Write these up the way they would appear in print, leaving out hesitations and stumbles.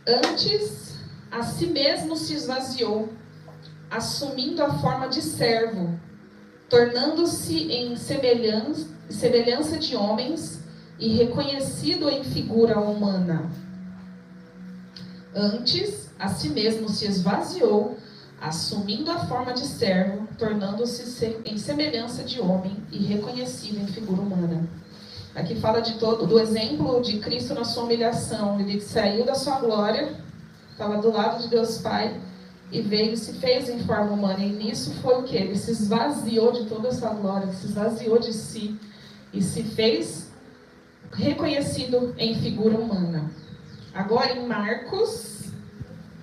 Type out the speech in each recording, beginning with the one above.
Antes, a si mesmo se esvaziou, assumindo a forma de servo, tornando-se em semelhança de homens e reconhecido em figura humana. Antes, a si mesmo se esvaziou, assumindo a forma de servo, tornando-se em semelhança de homem e reconhecido em figura humana. Aqui fala do exemplo de Cristo na sua humilhação. Ele saiu da sua glória, estava do lado de Deus Pai, e veio e se fez em forma humana. E nisso foi o que? Ele se esvaziou de toda a sua glória, se esvaziou de si e se fez reconhecido em figura humana. Agora em Marcos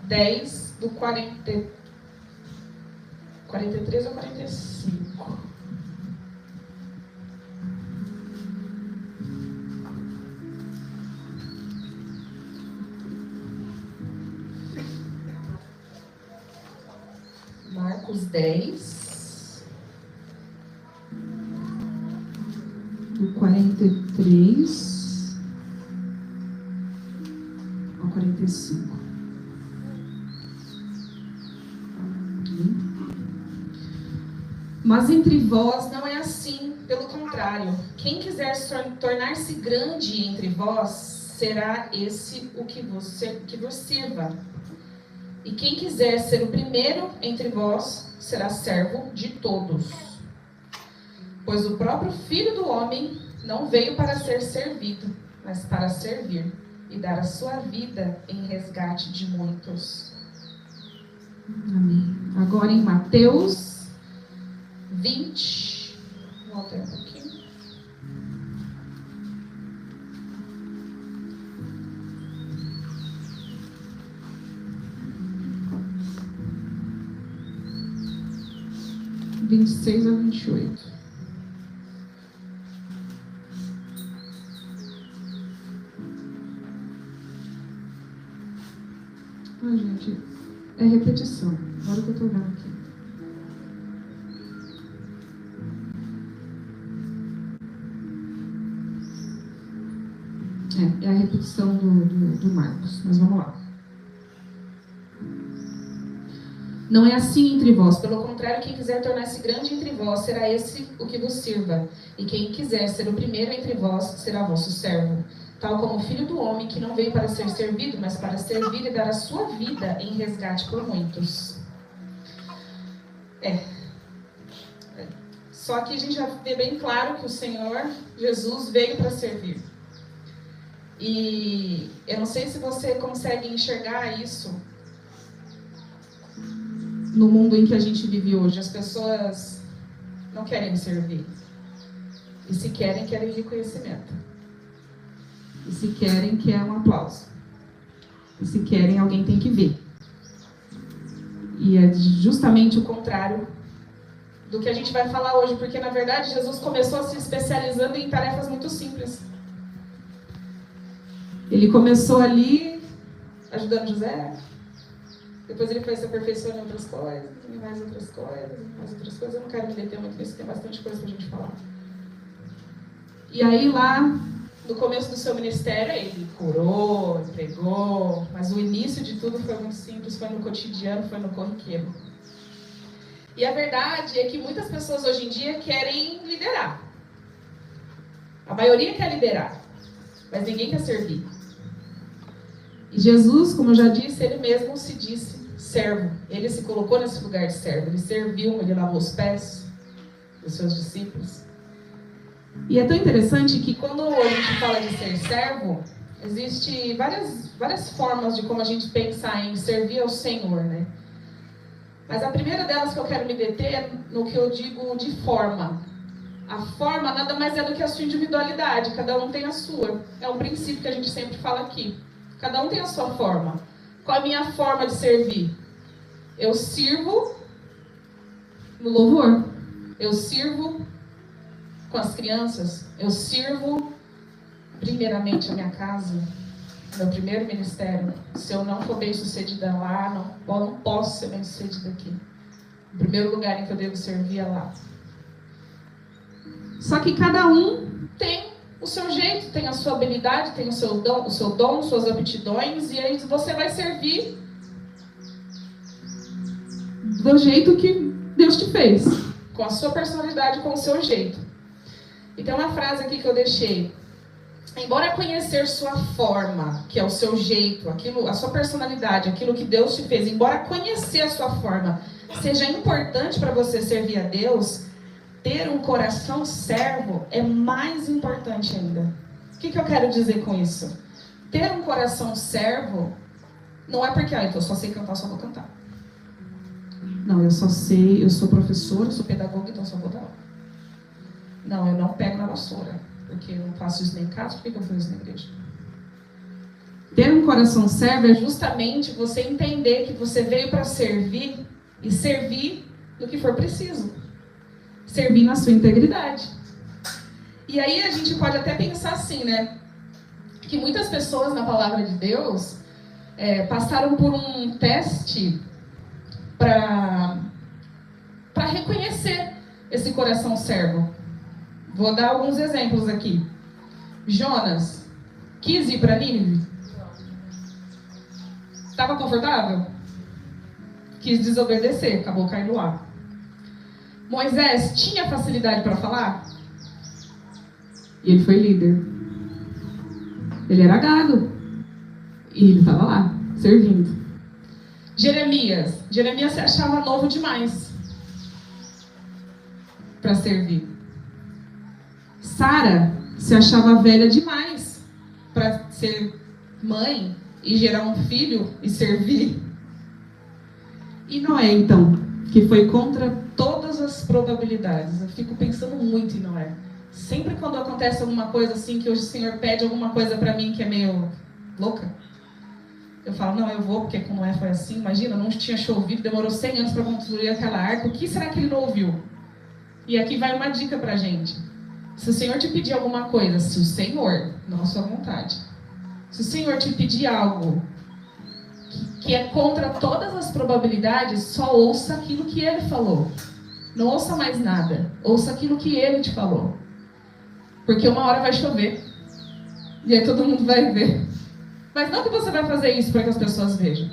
10, do 43 ao 45. Marcos 10, do 43 ao 45. Mas entre vós não é assim, pelo contrário. Quem quiser tornar-se grande entre vós, será esse o que vos sirva. E quem quiser ser o primeiro entre vós, será servo de todos. Pois o próprio Filho do Homem não veio para ser servido, mas para servir e dar a sua vida em resgate de muitos. Amém. Agora em Mateus 20. Vou voltar um pouquinho. Do 26 ao 28. Ah, gente, é repetição. Olha o que eu estou vendo aqui. É a repetição do Marcos, mas vamos lá. Não é assim entre vós, pelo contrário, quem quiser tornar-se grande entre vós, será esse o que vos sirva. E quem quiser ser o primeiro entre vós, será vosso servo. Tal como o Filho do Homem, que não veio para ser servido, mas para servir e dar a sua vida em resgate por muitos. Só que a gente já vê bem claro que o Senhor Jesus veio para servir. E eu não sei se você consegue enxergar isso no mundo em que a gente vive hoje. As pessoas não querem me servir. E se querem reconhecimento. E se querem um aplauso. E se querem, alguém tem que ver. E é justamente o contrário do que a gente vai falar hoje. Porque, na verdade, Jesus começou se especializando em tarefas muito simples. Ele começou ali ajudando José. Depois ele foi se aperfeiçoando em outras coisas, e mais outras coisas, e mais outras coisas. Eu não quero me deter muito nisso, tem bastante coisa pra gente falar. E aí lá, no começo do seu ministério, ele curou, pregou, mas o início de tudo foi muito simples, foi no cotidiano, foi no corriqueiro. E a verdade é que muitas pessoas hoje em dia querem liderar. A maioria quer liderar, mas ninguém quer servir. E Jesus, como eu já disse, ele mesmo se disse servo. Ele se colocou nesse lugar de servo. Ele serviu, ele lavou os pés dos seus discípulos. E é tão interessante que quando a gente fala de ser servo, existem várias formas de como a gente pensar em servir ao Senhor, né? Mas a primeira delas que eu quero me deter é no que eu digo de forma. A forma nada mais é do que a sua individualidade. Cada um tem a sua. É um princípio que a gente sempre fala aqui. Cada um tem a sua forma. Qual a minha forma de servir? Eu sirvo no louvor. Eu sirvo com as crianças. Eu sirvo primeiramente a minha casa. Meu primeiro ministério. Se eu não for bem sucedida lá, não posso ser bem sucedida aqui. O primeiro lugar em que eu devo servir é lá. Só que cada um tem o seu jeito, tem a sua habilidade, tem o seu dom, suas aptidões, e aí você vai servir do jeito que Deus te fez, com a sua personalidade, com o seu jeito. E tem uma frase aqui que eu deixei: embora conhecer sua forma, que é o seu jeito, aquilo, a sua personalidade, aquilo que Deus te fez, embora conhecer a sua forma seja importante para você servir a Deus, ter um coração servo é mais importante ainda. O que eu quero dizer com isso? Ter um coração servo não é porque, eu só sei cantar, só vou cantar. Não, eu sou professora, sou pedagoga, então só vou dar aula. Não, eu não pego na vassoura, porque eu não faço isso nem em casa, por que eu faço isso na igreja? Ter um coração servo é justamente você entender que você veio para servir e servir no que for preciso. Servir na sua integridade. E aí a gente pode até pensar assim, né? Que muitas pessoas na palavra de Deus passaram por um teste para reconhecer esse coração servo. Vou dar alguns exemplos aqui. Jonas quis ir para Nínive? Estava confortável? Quis desobedecer, acabou caindo lá. Moisés tinha facilidade para falar? E ele foi líder. Ele era gado. E ele estava lá, servindo. Jeremias se achava novo demais para servir. Sara se achava velha demais para ser mãe e gerar um filho e servir. E Noé, então, que foi contra todas as probabilidades. Eu fico pensando muito em Noé. Sempre quando acontece alguma coisa assim, que hoje o Senhor pede alguma coisa para mim que é meio louca, eu falo, não, eu vou, porque com Noé foi assim. Imagina, não tinha chovido, demorou 100 anos para construir aquela arca. O que será que ele não ouviu? E aqui vai uma dica pra gente. Se o Senhor te pedir alguma coisa, se o Senhor, não a sua vontade, se o Senhor te pedir algo que é contra todas as probabilidades, só ouça aquilo que Ele falou. Não ouça mais nada. Ouça aquilo que Ele te falou. Porque uma hora vai chover. E aí todo mundo vai ver. Mas não que você vai fazer isso para que as pessoas vejam.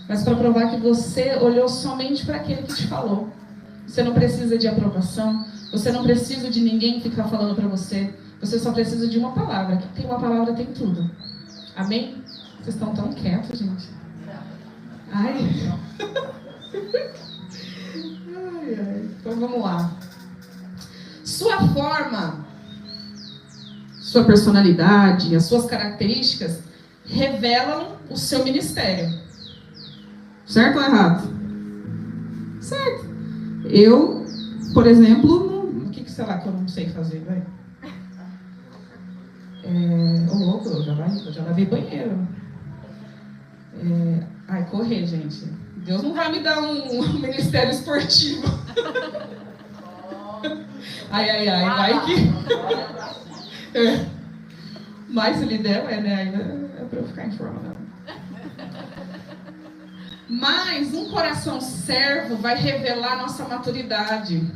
Mas para provar que você olhou somente para aquele que te falou. Você não precisa de aprovação. Você não precisa de ninguém ficar falando para você. Você só precisa de uma palavra. Que tem uma palavra, tem tudo. Amém? Vocês estão tão quietos, gente. Ai. Então vamos lá. Sua forma, sua personalidade, as suas características revelam o seu ministério. Certo ou errado? Certo. Eu, por exemplo, o que sei lá que eu não sei fazer, vai? Louco, eu já lavei banheiro. Correr, gente. Deus não vai me dar um ministério esportivo. Vai que... Mas se lhe der, né? Ainda é pra eu ficar em forma, não. Mas um coração servo vai revelar nossa maturidade.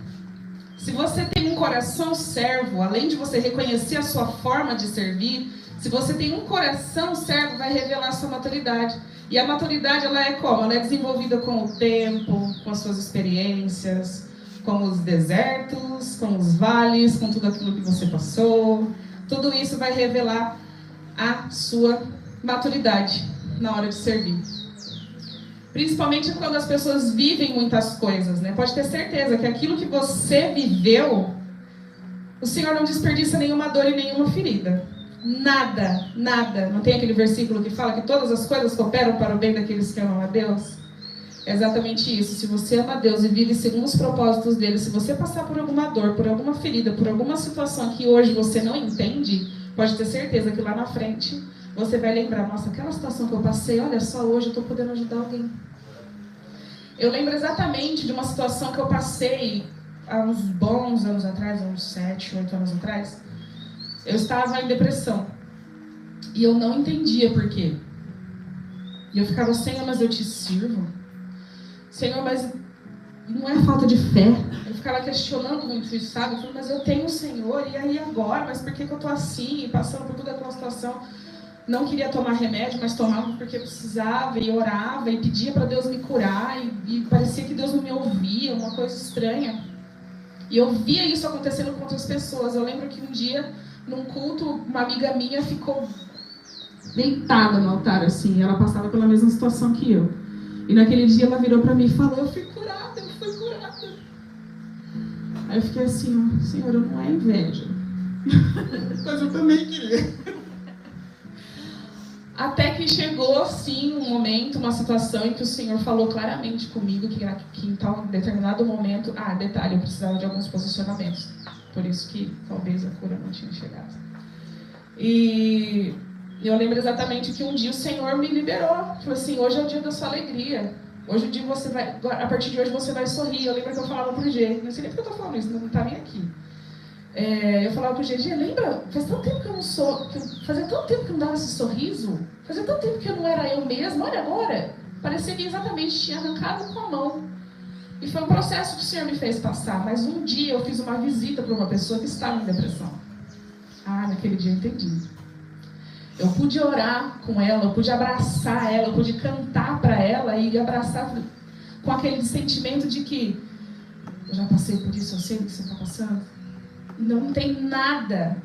Se você tem um coração servo, além de você reconhecer a sua forma de servir, se você tem um coração servo, vai revelar a sua maturidade. E a maturidade, ela é como? Ela é desenvolvida com o tempo, com as suas experiências, com os desertos, com os vales, com tudo aquilo que você passou. Tudo isso vai revelar a sua maturidade na hora de servir. Principalmente quando as pessoas vivem muitas coisas, né? Pode ter certeza que aquilo que você viveu, o Senhor não desperdiça nenhuma dor e nenhuma ferida. Nada, nada. Não tem aquele versículo que fala que todas as coisas cooperam para o bem daqueles que amam a Deus? É exatamente isso. Se você ama a Deus e vive segundo os propósitos dele, se você passar por alguma dor, por alguma ferida, por alguma situação que hoje você não entende, pode ter certeza que lá na frente você vai lembrar, nossa, aquela situação que eu passei, olha só, hoje eu estou podendo ajudar alguém. Eu lembro exatamente de uma situação que eu passei há uns bons anos atrás, uns 7, 8 anos atrás. Eu estava em depressão. E eu não entendia por quê. E eu ficava, Senhor, mas eu te sirvo. Senhor, mas não é falta de fé. Eu ficava questionando muito isso, sabe? Eu falei, mas eu tenho o Senhor, e aí agora? Mas por que eu tô assim, passando por toda aquela situação? Não queria tomar remédio, mas tomava porque precisava, e orava, e pedia para Deus me curar, e parecia que Deus não me ouvia, uma coisa estranha. E eu via isso acontecendo com outras pessoas. Eu lembro que um dia, num culto, uma amiga minha ficou deitada no altar, assim, ela passava pela mesma situação que eu. E naquele dia ela virou para mim e falou, eu fui curada. Aí eu fiquei assim, ó, Senhor, não é inveja. Mas eu também queria. Até que chegou, sim, um momento, uma situação em que o Senhor falou claramente comigo que em tal determinado momento, detalhe, eu precisava de alguns posicionamentos. Por isso que talvez a cura não tinha chegado. E eu lembro exatamente que um dia o Senhor me liberou. Falou assim, hoje é o dia da sua alegria. Hoje o dia você vai, a partir de hoje você vai sorrir. Eu lembro que eu falava pro G, não sei nem porque eu tô falando isso, não tá nem aqui. Eu falava pro G, lembra? Faz tanto tempo que eu não sou, fazia tanto tempo que eu não dava esse sorriso, fazia tanto tempo que eu não era eu mesma, olha agora. Parecia que exatamente tinha arrancado com a mão. E foi um processo que o Senhor me fez passar. Mas um dia eu fiz uma visita para uma pessoa que estava em depressão. Naquele dia eu entendi. Eu pude orar com ela, eu pude abraçar ela, eu pude cantar para ela e abraçar com aquele sentimento de que eu já passei por isso, eu sei o que você está passando. Não tem nada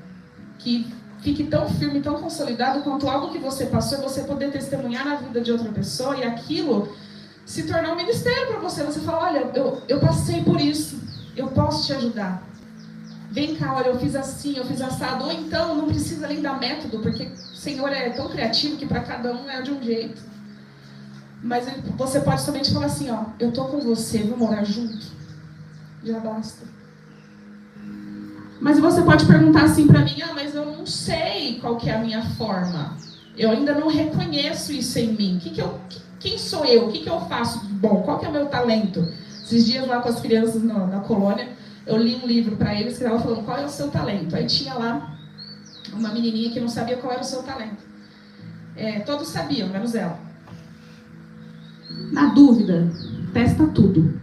que fique tão firme, tão consolidado quanto algo que você passou e você poder testemunhar na vida de outra pessoa e aquilo se tornar um ministério para você. Você fala, olha, eu passei por isso, eu posso te ajudar. Vem cá, olha, eu fiz assim, eu fiz assado. Ou então, não precisa nem dar método, porque o Senhor é tão criativo que para cada um é de um jeito. Mas você pode somente falar assim, ó, eu tô com você, vamos orar junto. Já basta. Mas você pode perguntar assim para mim, mas eu não sei qual que é a minha forma. Eu ainda não reconheço isso em mim. Quem sou eu? O que eu faço de bom? Qual que é o meu talento? Esses dias lá com as crianças na colônia, eu li um livro para eles que estava falando qual é o seu talento. Aí tinha lá uma menininha que não sabia qual era o seu talento. Todos sabiam, menos ela. Na dúvida, testa tudo.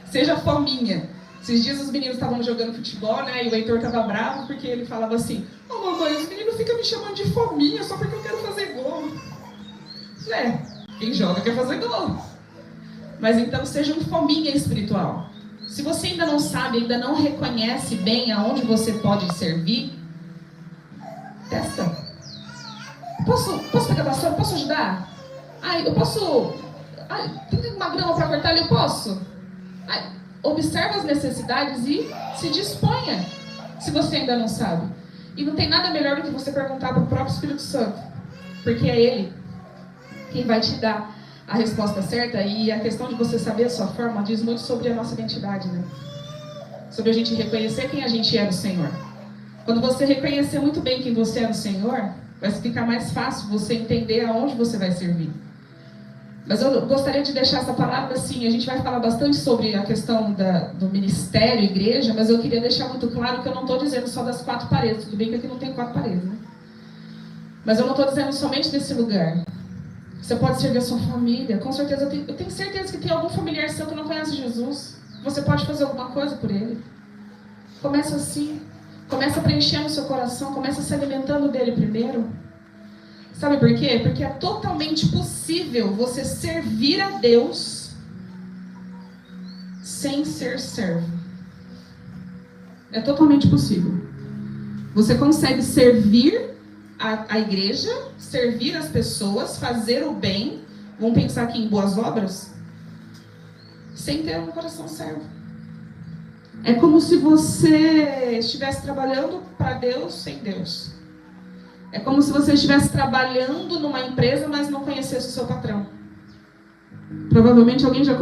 Seja fominha. Esses dias os meninos estavam jogando futebol, né? E o Heitor estava bravo porque ele falava assim, mamãe, os meninos ficam me chamando de fominha só porque eu quero fazer gol. Quem joga quer fazer gol. Mas então seja um fominha espiritual. Se você ainda não sabe, ainda não reconhece bem aonde você pode servir, testa. Posso pegar a vassoura? Posso ajudar? Eu posso... tem uma grama para cortar ali? Eu posso? Observa as necessidades e se disponha, se você ainda não sabe. E não tem nada melhor do que você perguntar para o próprio Espírito Santo, porque é Ele quem vai te dar a resposta certa. E a questão de você saber a sua forma diz muito sobre a nossa identidade, né? Sobre a gente reconhecer quem a gente é no Senhor. Quando você reconhecer muito bem quem você é no Senhor, vai ficar mais fácil você entender aonde você vai servir. Mas eu gostaria de deixar essa palavra assim, a gente vai falar bastante sobre a questão do ministério, igreja, mas eu queria deixar muito claro que eu não estou dizendo só das 4 paredes, tudo bem que aqui não tem 4 paredes, né? Mas eu não estou dizendo somente desse lugar. Você pode servir a sua família, com certeza, eu tenho certeza que tem algum familiar seu que não conhece Jesus. Você pode fazer alguma coisa por ele. Começa assim, começa preenchendo o seu coração, começa se alimentando dele primeiro. Sabe por quê? Porque é totalmente possível você servir a Deus sem ser servo. É totalmente possível. Você consegue servir a igreja, servir as pessoas, fazer o bem, vamos pensar aqui em boas obras, sem ter um coração servo. É como se você estivesse trabalhando para Deus sem Deus. É como se você estivesse trabalhando numa empresa, mas não conhecesse o seu patrão. Provavelmente alguém já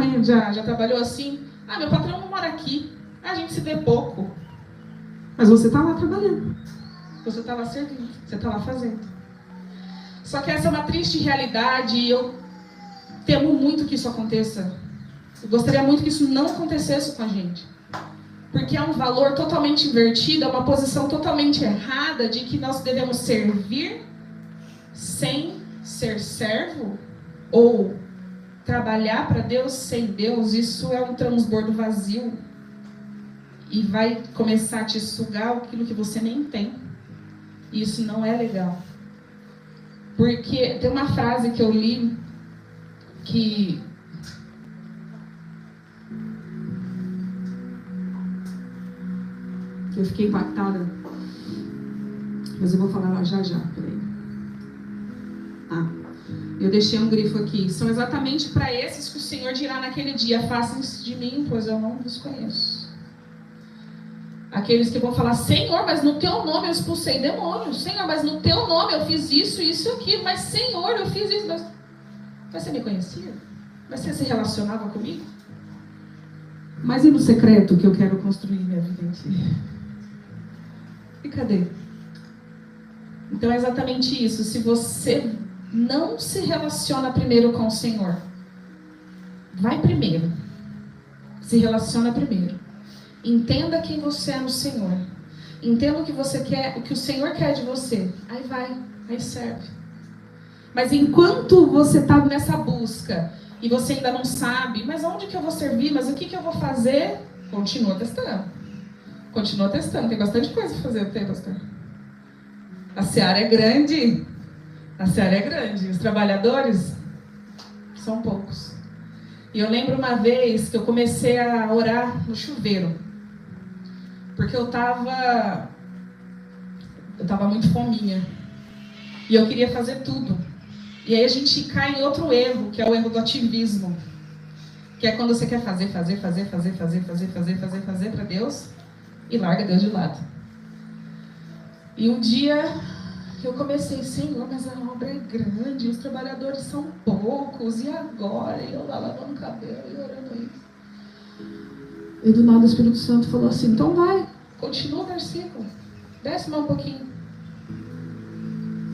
trabalhou assim. Meu patrão não mora aqui. A gente se vê pouco. Mas você está lá trabalhando. Você está lá servindo. Você está lá fazendo. Só que essa é uma triste realidade e eu temo muito que isso aconteça. Eu gostaria muito que isso não acontecesse com a gente. Porque é um valor totalmente invertido, é uma posição totalmente errada de que nós devemos servir sem ser servo ou trabalhar para Deus sem Deus, isso é um transbordo vazio. E vai começar a te sugar aquilo que você nem tem. E isso não é legal. Porque tem uma frase que eu li que eu fiquei impactada. Mas eu vou falar lá já. Peraí. Eu deixei um grifo aqui. São exatamente para esses que o Senhor dirá naquele dia: afastem-se de mim, pois eu não vos conheço. Aqueles que vão falar: Senhor, mas no teu nome eu expulsei demônios. Senhor, mas no teu nome eu fiz isso, isso e aquilo. Mas Senhor, eu fiz isso. Mas você me conhecia? Mas você se relacionava comigo? Mas e no secreto que eu quero construir minha vida em ti? E cadê? Então é exatamente isso. Se você não se relaciona primeiro com o Senhor, vai primeiro. Se relaciona primeiro. Entenda quem você é no Senhor. Entenda o que você quer, o que o Senhor quer de você. Aí vai, aí serve. Mas enquanto você está nessa busca e você ainda não sabe, mas onde que eu vou servir, mas o que eu vou fazer? Continua testando. Continua testando. Tem bastante coisa para fazer, tem, pastor? A seara é grande. A seara é grande. Os trabalhadores são poucos. E eu lembro uma vez que eu comecei a orar no chuveiro. Porque eu tava muito fominha. E eu queria fazer tudo. E aí a gente cai em outro erro, que é o erro do ativismo. Que é quando você quer fazer para Deus e larga Deus de lado. E um dia eu comecei: Senhor, mas a obra é grande, os trabalhadores são poucos, e agora? E eu lá lavando o cabelo e orando isso. E do nada o Espírito Santo falou assim: então vai, continua o versículo, desce mais um pouquinho.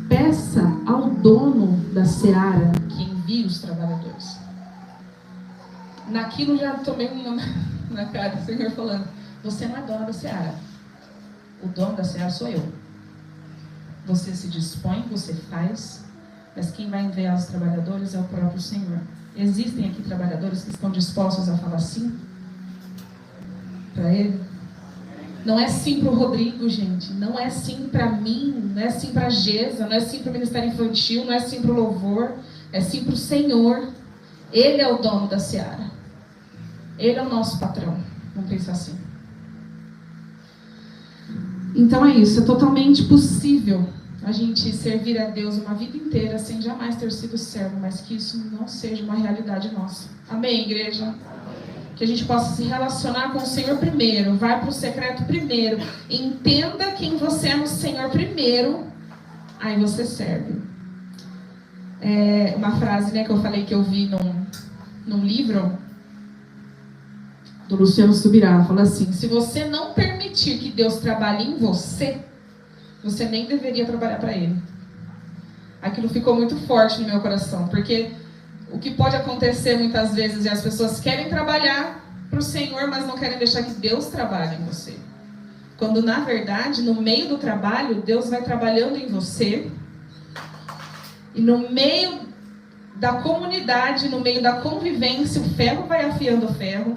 Peça ao dono da seara que envie os trabalhadores. Naquilo já tomei na cara do Senhor falando: você não é dono da seara. O dono da seara sou eu. Você se dispõe, você faz, mas quem vai enviar os trabalhadores é o próprio Senhor. Existem aqui trabalhadores que estão dispostos a falar sim para Ele? Não é sim para o Rodrigo, gente. Não é sim para mim, não é sim para a Gesa, não é sim para o Ministério Infantil, não é sim para o louvor, é sim para o Senhor. Ele é o dono da seara. Ele é o nosso patrão. Vamos pensar assim. Então é isso, é totalmente possível a gente servir a Deus uma vida inteira sem jamais ter sido servo, mas que isso não seja uma realidade nossa. Amém, igreja? Que a gente possa se relacionar com o Senhor primeiro, vai para o secreto primeiro, entenda quem você é no Senhor primeiro, aí você serve. Uma frase, né, que eu falei que eu vi num livro do Luciano Subirá, fala assim: se você não permitir que Deus trabalhe em você, você nem deveria trabalhar para Ele. Aquilo ficou muito forte no meu coração, porque o que pode acontecer muitas vezes é as pessoas querem trabalhar para o Senhor, mas não querem deixar que Deus trabalhe em você. Quando na verdade, no meio do trabalho, Deus vai trabalhando em você, e no meio da comunidade, no meio da convivência, o ferro vai afiando o ferro,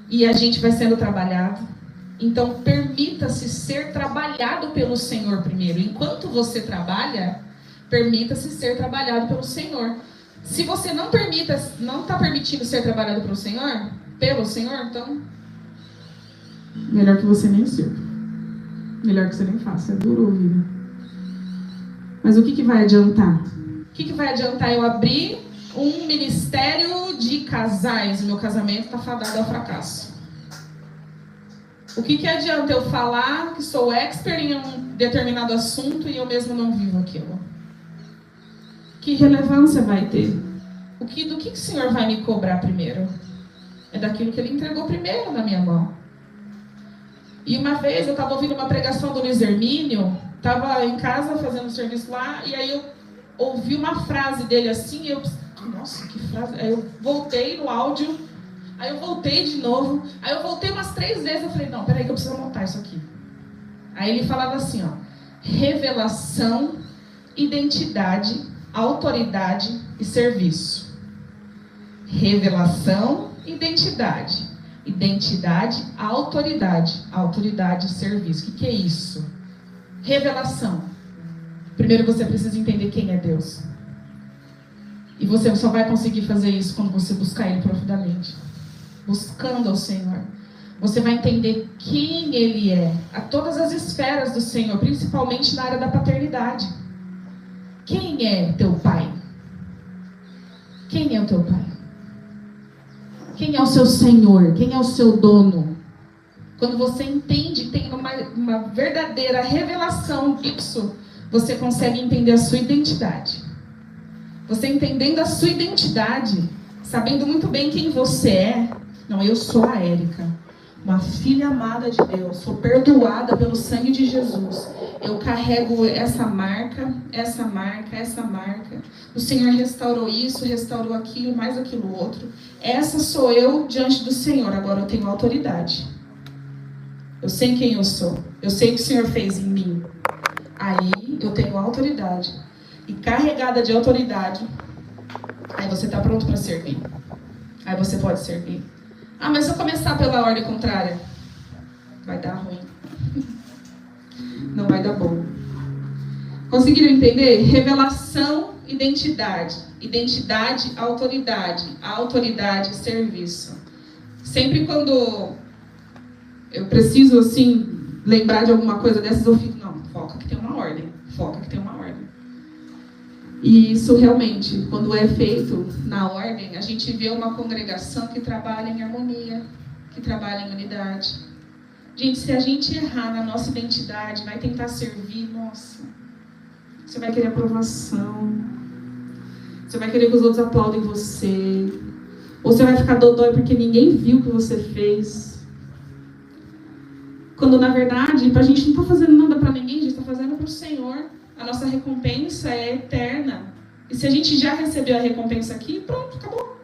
e a gente vai sendo trabalhado. Então, permita-se ser trabalhado pelo Senhor primeiro. Enquanto você trabalha, permita-se ser trabalhado pelo Senhor. Se você não está permitindo ser trabalhado pelo Senhor, então, melhor que você nem sirva. Melhor que você nem faça. É duro ouvir, né? Mas o que vai adiantar? O que vai adiantar eu abrir um ministério de casais? O meu casamento está fadado ao fracasso. O que adianta eu falar que sou expert em um determinado assunto e eu mesmo não vivo aquilo? Que relevância vai ter? Do que o Senhor vai me cobrar primeiro? É daquilo que Ele entregou primeiro na minha mão. E uma vez eu estava ouvindo uma pregação do Luiz Hermínio, estava em casa fazendo serviço lá, e aí eu ouvi uma frase dele assim, e eu, nossa, que frase. Aí eu voltei no áudio, aí eu voltei de novo, aí eu voltei umas 3 vezes, eu falei: não, peraí que eu preciso anotar isso aqui. Aí ele falava assim, ó: revelação, identidade, autoridade e serviço. Revelação, identidade. Identidade, autoridade. Autoridade, serviço. O que é isso? Revelação. Primeiro você precisa entender quem é Deus. E você só vai conseguir fazer isso quando você buscar Ele profundamente. Buscando ao Senhor. Você vai entender quem Ele é. A todas as esferas do Senhor, principalmente na área da paternidade. Quem é teu pai? Quem é o teu pai? Quem é o seu Senhor? Quem é o seu dono? Quando você entende, tem uma verdadeira revelação disso, você consegue entender a sua identidade. Você entendendo a sua identidade, sabendo muito bem quem você é. Não, eu sou a Érica, uma filha amada de Deus, sou perdoada pelo sangue de Jesus. Eu carrego essa marca, essa marca, essa marca. O Senhor restaurou isso, restaurou aquilo, mais aquilo outro. Essa sou eu diante do Senhor. Agora eu tenho autoridade. Eu sei quem eu sou. Eu sei o que o Senhor fez em mim. Aí eu tenho autoridade. E carregada de autoridade, aí você está pronto para servir. Aí você pode servir. Ah, mas se eu começar pela ordem contrária, vai dar ruim. Não vai dar bom. Conseguiram entender? Revelação, identidade. Identidade, autoridade. Autoridade, serviço. Sempre quando eu preciso, assim, lembrar de alguma coisa dessas, eu fico, não, foca que tem uma ordem. Foca que tem uma ordem. E isso realmente, quando é feito na ordem, a gente vê uma congregação que trabalha em harmonia, que trabalha em unidade. Gente, se a gente errar na nossa identidade, vai tentar servir, nossa, você vai querer aprovação, você vai querer que os outros aplaudem você, ou você vai ficar dodói porque ninguém viu o que você fez. Quando, na verdade, a gente não está fazendo nada para ninguém, a gente está fazendo para o Senhor. A nossa recompensa é eterna. E se a gente já recebeu a recompensa aqui, pronto, acabou.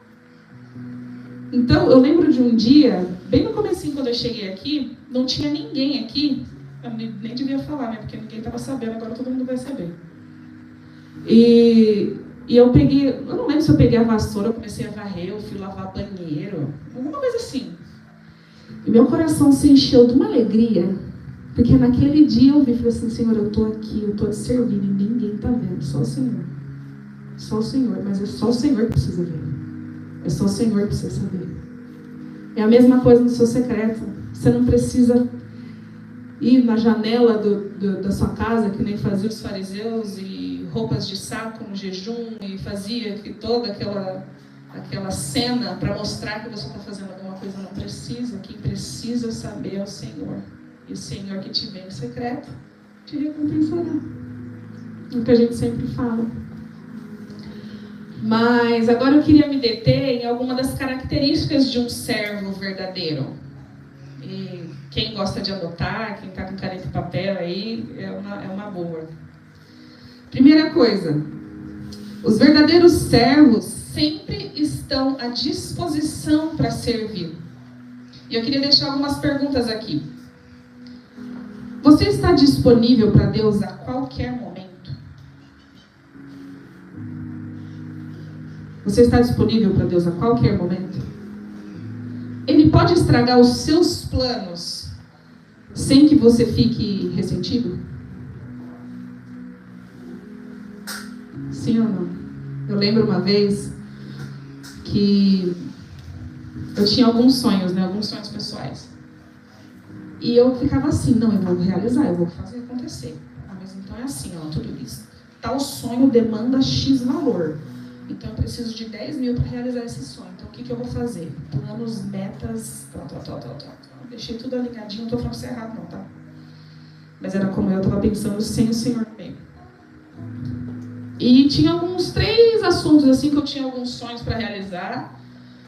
Então, eu lembro de um dia, bem no comecinho, quando eu cheguei aqui, não tinha ninguém aqui. Eu nem devia falar, né? Porque ninguém estava sabendo, agora todo mundo vai saber. E eu peguei, eu não lembro se eu peguei a vassoura, eu comecei a varrer, eu fui lavar banheiro, alguma coisa assim. E meu coração se encheu de uma alegria. Porque naquele dia eu vi e falei assim, Senhor, eu estou aqui, eu estou te servindo e ninguém está vendo, só o Senhor. Só o Senhor, mas é só o Senhor que precisa ver. É só o Senhor que precisa saber. É a mesma coisa no seu secreto. Você não precisa ir na janela da sua casa, que nem faziam os fariseus, e roupas de saco no jejum, e fazia toda aquela cena para mostrar que você está fazendo alguma coisa. Não precisa. Quem precisa saber é o Senhor. E o Senhor que te vê em secreto, te recompensará. É o que a gente sempre fala. Mas agora eu queria me deter em alguma das características de um servo verdadeiro. E quem gosta de anotar, quem está com caneta e papel aí, é uma boa. Primeira coisa, os verdadeiros servos sempre estão à disposição para servir. E eu queria deixar algumas perguntas aqui. Você está disponível para Deus a qualquer momento? Você está disponível para Deus a qualquer momento? Ele pode estragar os seus planos sem que você fique ressentido? Sim ou não? Eu lembro uma vez que eu tinha alguns sonhos, né? Alguns sonhos pessoais. E eu ficava assim, não, eu vou realizar, eu vou fazer acontecer. Ah, mas então é assim, ó, tudo isso. Tal sonho demanda X valor. Então eu preciso de 10 mil para realizar esse sonho. Então o que eu vou fazer? Planos, metas, tal. Deixei tudo alinhadinho, não estou falando isso errado não, tá? Mas era como eu estava pensando sem o Senhor no meio. E tinha alguns 3 assuntos assim que eu tinha alguns sonhos para realizar,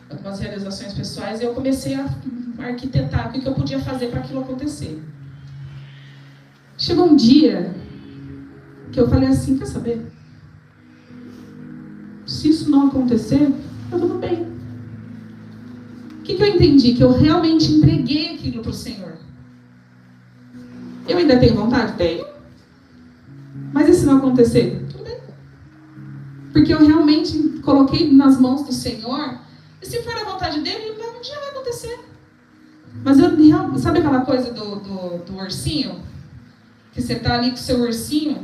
algumas realizações pessoais, e eu comecei a arquitetar o que eu podia fazer para aquilo acontecer. Chegou um dia que eu falei assim, quer saber? Se isso não acontecer, tá tudo bem. O que eu entendi? Que eu realmente entreguei aquilo para o Senhor. Eu ainda tenho vontade? Tenho. Mas e se não acontecer? Tudo bem. Porque eu realmente coloquei nas mãos do Senhor E se for a vontade dele, um dia vai acontecer. Mas sabe aquela coisa do ursinho? Que você tá ali com o seu ursinho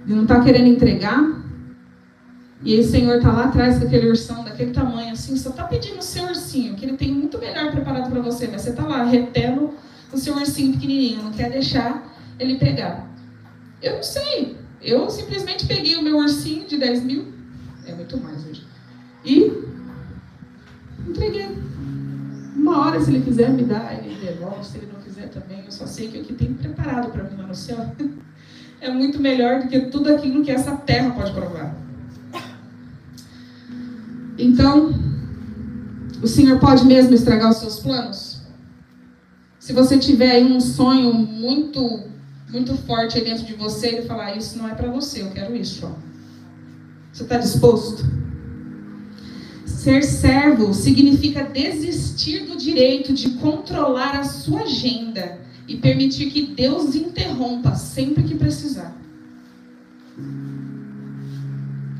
e não tá querendo entregar. E aí o Senhor tá lá atrás com aquele ursão, daquele tamanho assim, só tá pedindo o seu ursinho, que ele tem muito melhor preparado para você, mas você tá lá retendo o seu ursinho pequenininho, não quer deixar ele pegar. Eu não sei, eu simplesmente peguei o meu ursinho de 10 mil, é muito mais hoje, e entreguei. Uma hora, se ele quiser me dar, ele devolve, se ele não quiser também, eu só sei que o que tem preparado para mim lá no céu é muito melhor do que tudo aquilo que essa terra pode provar. Então, o Senhor pode mesmo estragar os seus planos? Se você tiver aí um sonho muito, muito forte aí dentro de você, ele falar, isso não é para você, eu quero isso. Ó. Você está disposto? Ser servo significa desistir do direito de controlar a sua agenda e permitir que Deus interrompa sempre que precisar.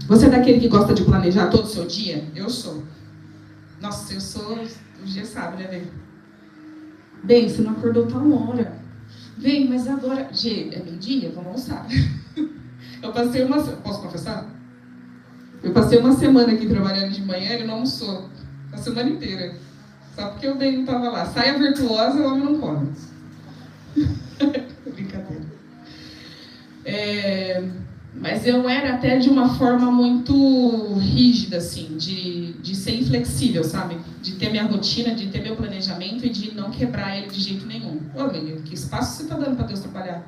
Você é daquele que gosta de planejar todo o seu dia? Eu sou. Nossa, eu sou... O dia sabe, né, Bem? Bem, você não acordou tal hora. Bem, mas agora... Gê, é meio-dia? Vamos almoçar. Eu passei uma... Posso confessar? Eu passei uma semana aqui trabalhando de manhã, ele não almoçou. A semana inteira. Só porque o Bem não estava lá. Saia virtuosa, o homem não come. Brincadeira. Mas eu era até de uma forma muito rígida, assim, de ser inflexível, sabe? De ter minha rotina, de ter meu planejamento e de não quebrar ele de jeito nenhum. Ô, menino, que espaço você está dando para Deus trabalhar?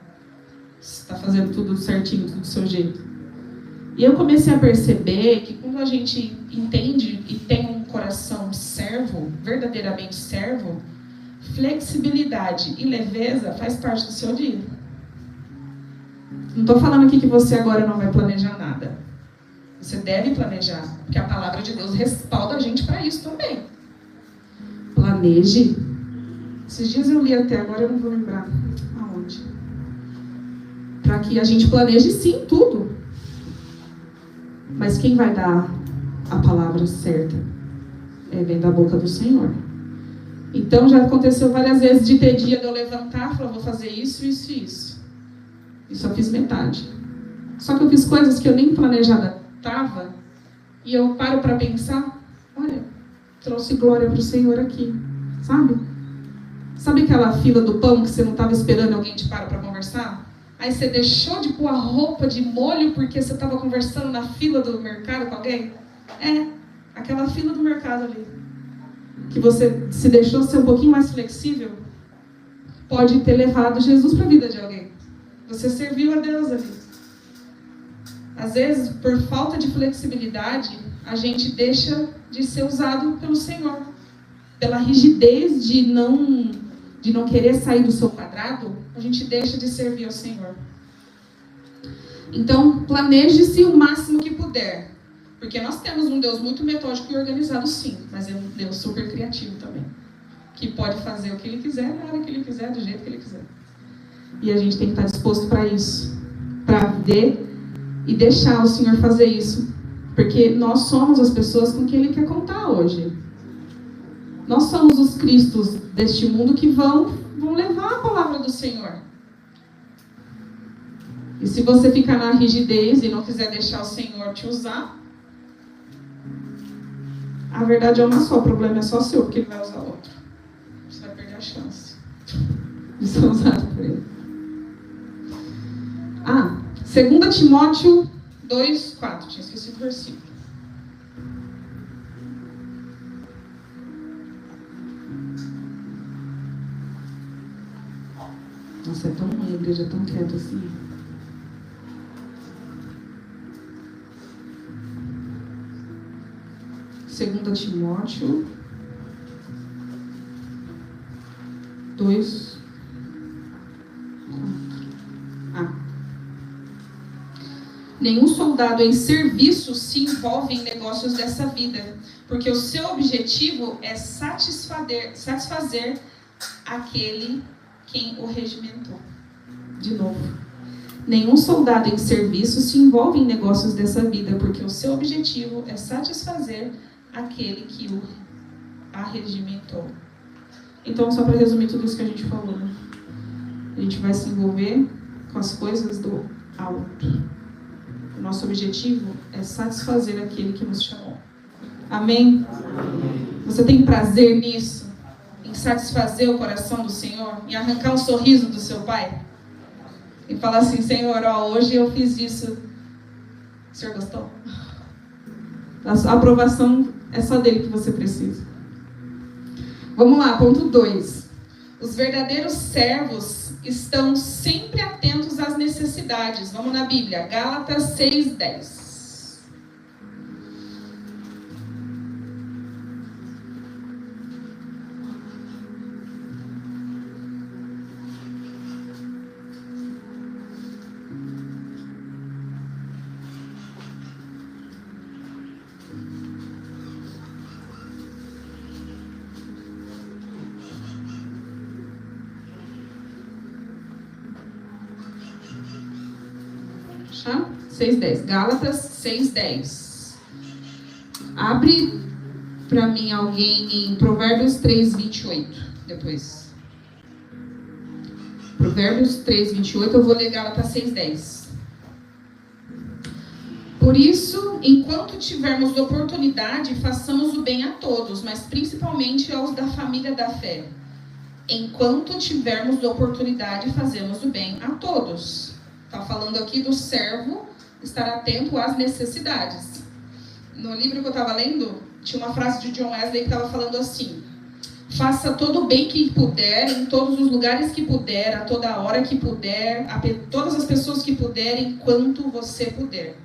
Você está fazendo tudo certinho, tudo do seu jeito. E eu comecei a perceber que quando a gente entende e tem um coração servo, verdadeiramente servo, flexibilidade e leveza faz parte do seu dia. Não estou falando aqui que você agora não vai planejar nada. Você deve planejar, porque a palavra de Deus respalda a gente para isso também. Planeje. Esses dias eu li até, agora eu não vou lembrar aonde. Para que a gente planeje sim tudo. Mas quem vai dar a palavra certa? Vem da boca do Senhor. Então já aconteceu várias vezes de ter dia de eu levantar e falar, vou fazer isso, isso e isso. E só fiz metade. Só que eu fiz coisas que eu nem planejada estava. E eu paro para pensar, olha, trouxe glória para o Senhor aqui. Sabe? Sabe aquela fila do pão que você não estava esperando alguém te parar para conversar? Aí você deixou de pôr a roupa de molho porque você estava conversando na fila do mercado com alguém? Aquela fila do mercado ali. Que você se deixou ser um pouquinho mais flexível, pode ter levado Jesus para a vida de alguém. Você serviu a Deus ali. Às vezes, por falta de flexibilidade, a gente deixa de ser usado pelo Senhor. Pela rigidez de não querer sair do seu quadrado, a gente deixa de servir ao Senhor. Então, planeje-se o máximo que puder. Porque nós temos um Deus muito metódico e organizado, sim. Mas é um Deus super criativo também. Que pode fazer o que Ele quiser, na hora que Ele quiser, do jeito que Ele quiser. E a gente tem que estar disposto para isso. Para ver e deixar o Senhor fazer isso. Porque nós somos as pessoas com quem Ele quer contar hoje. Nós somos os Cristos deste mundo que vão levar a palavra do Senhor. E se você ficar na rigidez e não quiser deixar o Senhor te usar, a verdade é uma só, o problema é só seu, porque Ele vai usar outro. Você vai perder a chance de ser usado por Ele. 2 Timóteo 2:4, tinha esquecido o versículo. Nossa, é tão ruim, a igreja é tão quieta assim. Segunda Timóteo 2:4. Nenhum soldado em serviço se envolve em negócios dessa vida, porque o seu objetivo é satisfazer aquele quem o regimentou. De novo. Nenhum soldado em serviço se envolve em negócios dessa vida, porque o seu objetivo é satisfazer aquele que o arregimentou. Então, só para resumir tudo isso que a gente falou, né? A gente vai se envolver com as coisas do alto. O nosso objetivo é satisfazer aquele que nos chamou. Amém? Você tem prazer nisso? Em satisfazer o coração do Senhor? Em arrancar um sorriso do seu Pai? E falar assim, Senhor, ó, hoje eu fiz isso. O Senhor gostou? A aprovação é só dele que você precisa. Vamos lá, ponto 2. Os verdadeiros servos estão sempre atentos às necessidades. Vamos na Bíblia, Gálatas 6:10. Tá? 6:10. Gálatas 6:10. Abre para mim alguém em Provérbios 3:28. Depois. Provérbios 3:28. Eu vou ler Gálatas 6:10. Por isso, enquanto tivermos oportunidade, façamos o bem a todos, mas principalmente aos da família da fé. Enquanto tivermos oportunidade, fazemos o bem a todos. Está falando aqui do servo estar atento às necessidades. No livro que eu estava lendo, tinha uma frase de John Wesley que estava falando assim: faça todo o bem que puder, em todos os lugares que puder, a toda hora que puder, a todas as pessoas que puderem, enquanto você puder.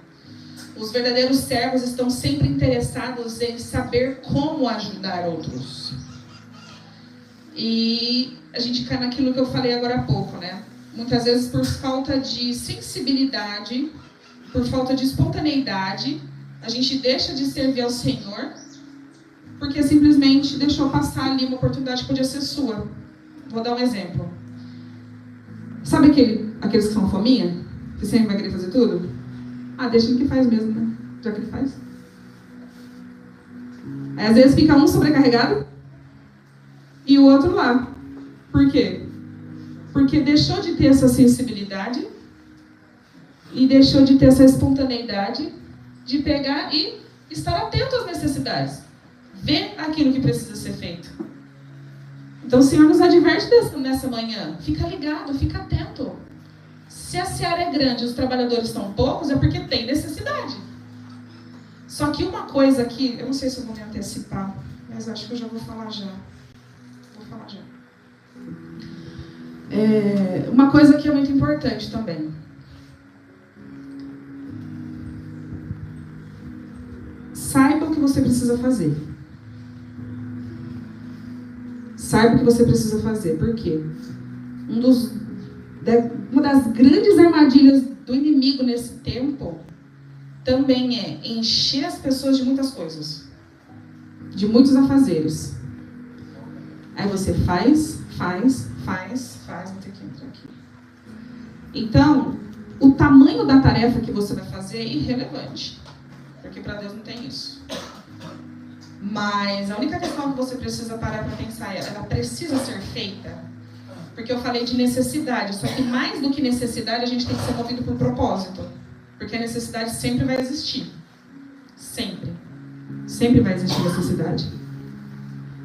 Os verdadeiros servos estão sempre interessados em saber como ajudar outros. E a gente cai naquilo que eu falei agora há pouco, né? Muitas vezes por falta de sensibilidade, por falta de espontaneidade, a gente deixa de servir ao Senhor, porque simplesmente deixou passar ali uma oportunidade que podia ser sua. Vou dar um exemplo. Sabe aqueles que são fominha? Que sempre vai querer fazer tudo? Ah, deixa ele que faz mesmo, né? Já que ele faz. Aí às vezes fica um sobrecarregado e o outro lá. Por quê? Porque deixou de ter essa sensibilidade e deixou de ter essa espontaneidade de pegar e estar atento às necessidades. Ver aquilo que precisa ser feito. Então o Senhor nos adverte nessa manhã. Fica ligado, fica atento. Se a seara é grande e os trabalhadores estão poucos, é porque tem necessidade. Só que uma coisa aqui, eu não sei se eu vou me antecipar, mas acho que eu já vou falar já. Uma coisa que é muito importante também. Saiba o que você precisa fazer. Saiba o que você precisa fazer. Por quê? Uma das grandes armadilhas do inimigo nesse tempo também é encher as pessoas de muitas coisas. De muitos afazeres. Aí você faz, vou ter que entrar aqui. Então, o tamanho da tarefa que você vai fazer é irrelevante. Porque para Deus não tem isso. Mas a única questão que você precisa parar para pensar é, ela precisa ser feita? Porque eu falei de necessidade, só que mais do que necessidade, a gente tem que ser movido por propósito. Porque a necessidade sempre vai existir. Sempre. Sempre vai existir necessidade.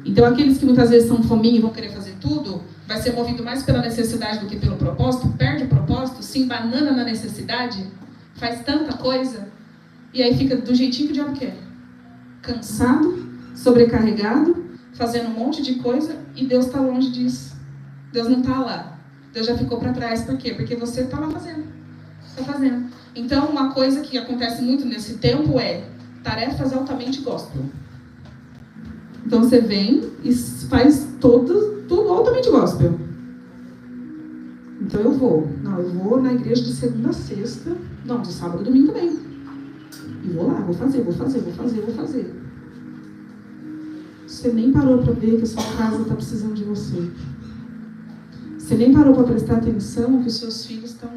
Então, aqueles que muitas vezes são fominha e vão querer fazer tudo, vai ser movido mais pela necessidade do que pelo propósito, perde o propósito, se embanana na necessidade, faz tanta coisa, e aí fica do jeitinho que o diabo quer. Cansado, sobrecarregado, fazendo um monte de coisa, e Deus está longe disso. Deus não está lá. Deus já ficou para trás. Por quê? Porque você está lá fazendo. Está fazendo. Então, uma coisa que acontece muito nesse tempo é tarefas altamente gospel. Então você vem e faz tudo altamente gospel. Então eu vou na igreja de segunda a sexta, não, de sábado e domingo também. E vou lá, vou fazer. Você nem parou para ver que a sua casa está precisando de você. Você nem parou para prestar atenção que os seus filhos estão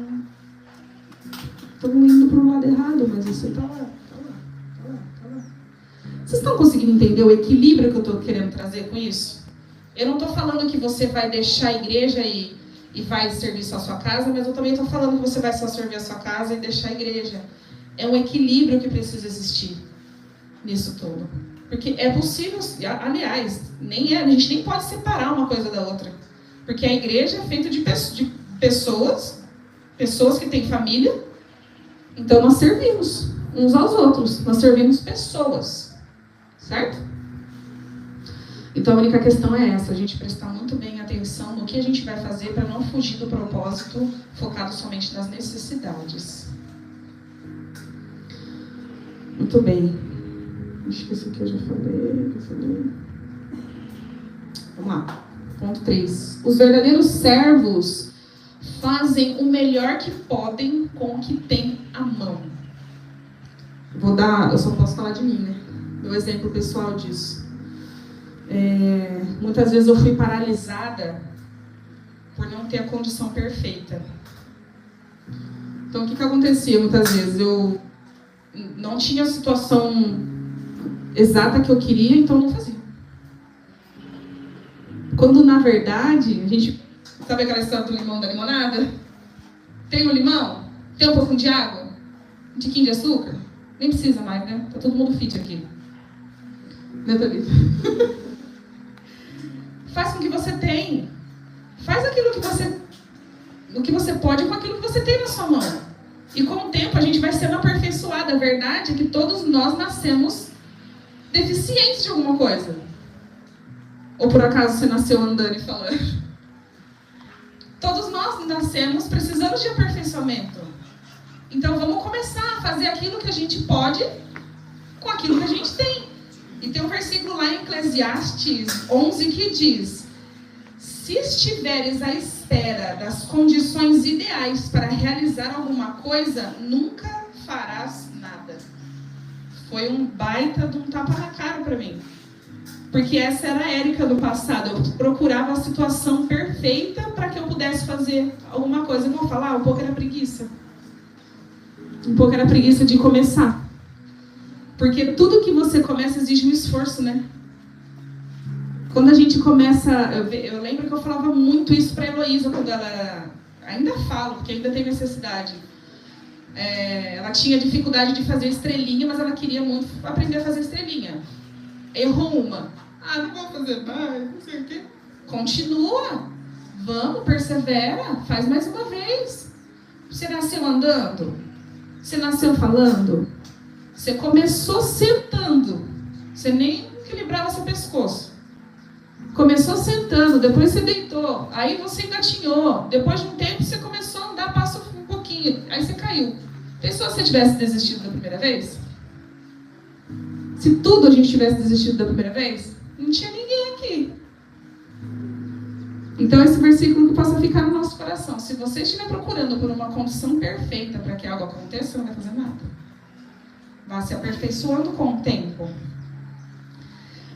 indo para o lado errado, mas você está lá. Vocês estão conseguindo entender o equilíbrio que eu estou querendo trazer com isso? Eu não estou falando que você vai deixar a igreja e vai servir só a sua casa, mas eu também estou falando que você vai só servir a sua casa e deixar a igreja. É um equilíbrio que precisa existir nisso tudo. Porque é possível, aliás, a gente nem pode separar uma coisa da outra. Porque a igreja é feita de pessoas que têm família. Então nós servimos uns aos outros, nós servimos pessoas, certo? Então a única questão é essa, a gente prestar muito bem atenção no que a gente vai fazer para não fugir do propósito focado somente nas necessidades. Muito bem. Acho que esse aqui eu já falei. Vamos lá. Ponto 3. Os verdadeiros servos fazem o melhor que podem com o que têm à mão. Eu só posso falar de mim, né? Meu exemplo pessoal disso. Muitas vezes eu fui paralisada por não ter a condição perfeita. Então, o que acontecia muitas vezes? Eu não tinha a situação exata que eu queria, então eu não fazia. Quando, na verdade, a gente... Sabe aquela história do limão da limonada? Tem um limão? Tem um pouquinho de água? Um tiquinho de açúcar? Nem precisa mais, né? Tá todo mundo fit aqui. Né, Thalita? Faz com o que você tem. Faz aquilo que você pode com aquilo que você tem na sua mão. E com o tempo a gente vai sendo aperfeiçoado. A verdade é que todos nós nascemos deficientes de alguma coisa. Ou por acaso você nasceu andando e falando? Todos nós nascemos precisando de aperfeiçoamento. Então vamos começar a fazer aquilo que a gente pode com aquilo que a gente tem. E tem um versículo lá em Eclesiastes 11 que diz: se estiveres à espera das condições ideais para realizar alguma coisa, nunca farás nada. Foi um baita de um tapa na cara para mim. Porque essa era a Érica do passado. Eu procurava a situação perfeita para que eu pudesse fazer alguma coisa. Eu vou falar, um pouco era preguiça. Um pouco era preguiça de começar. Porque tudo que você começa exige um esforço, né? Quando a gente começa... Eu lembro que eu falava muito isso para a Heloísa quando ela... Ainda falo, porque ainda tem necessidade. Ela tinha dificuldade de fazer estrelinha, mas ela queria muito aprender a fazer estrelinha. Errou uma. Não vou fazer mais, não sei o quê. Continua. Vamos, persevera. Faz mais uma vez. Você nasceu andando? Você nasceu falando? Você começou sentando. Você nem equilibrava seu pescoço. Começou sentando, depois você deitou. Aí você engatinhou. Depois de um tempo você começou a andar, passou um pouquinho. Aí você caiu. Pensou se você tivesse desistido da primeira vez? Se tudo a gente tivesse desistido da primeira vez, não tinha ninguém aqui. Então esse versículo que possa ficar no nosso coração. Se você estiver procurando por uma condição perfeita para que algo aconteça, você não vai fazer nada. Vai se aperfeiçoando com o tempo.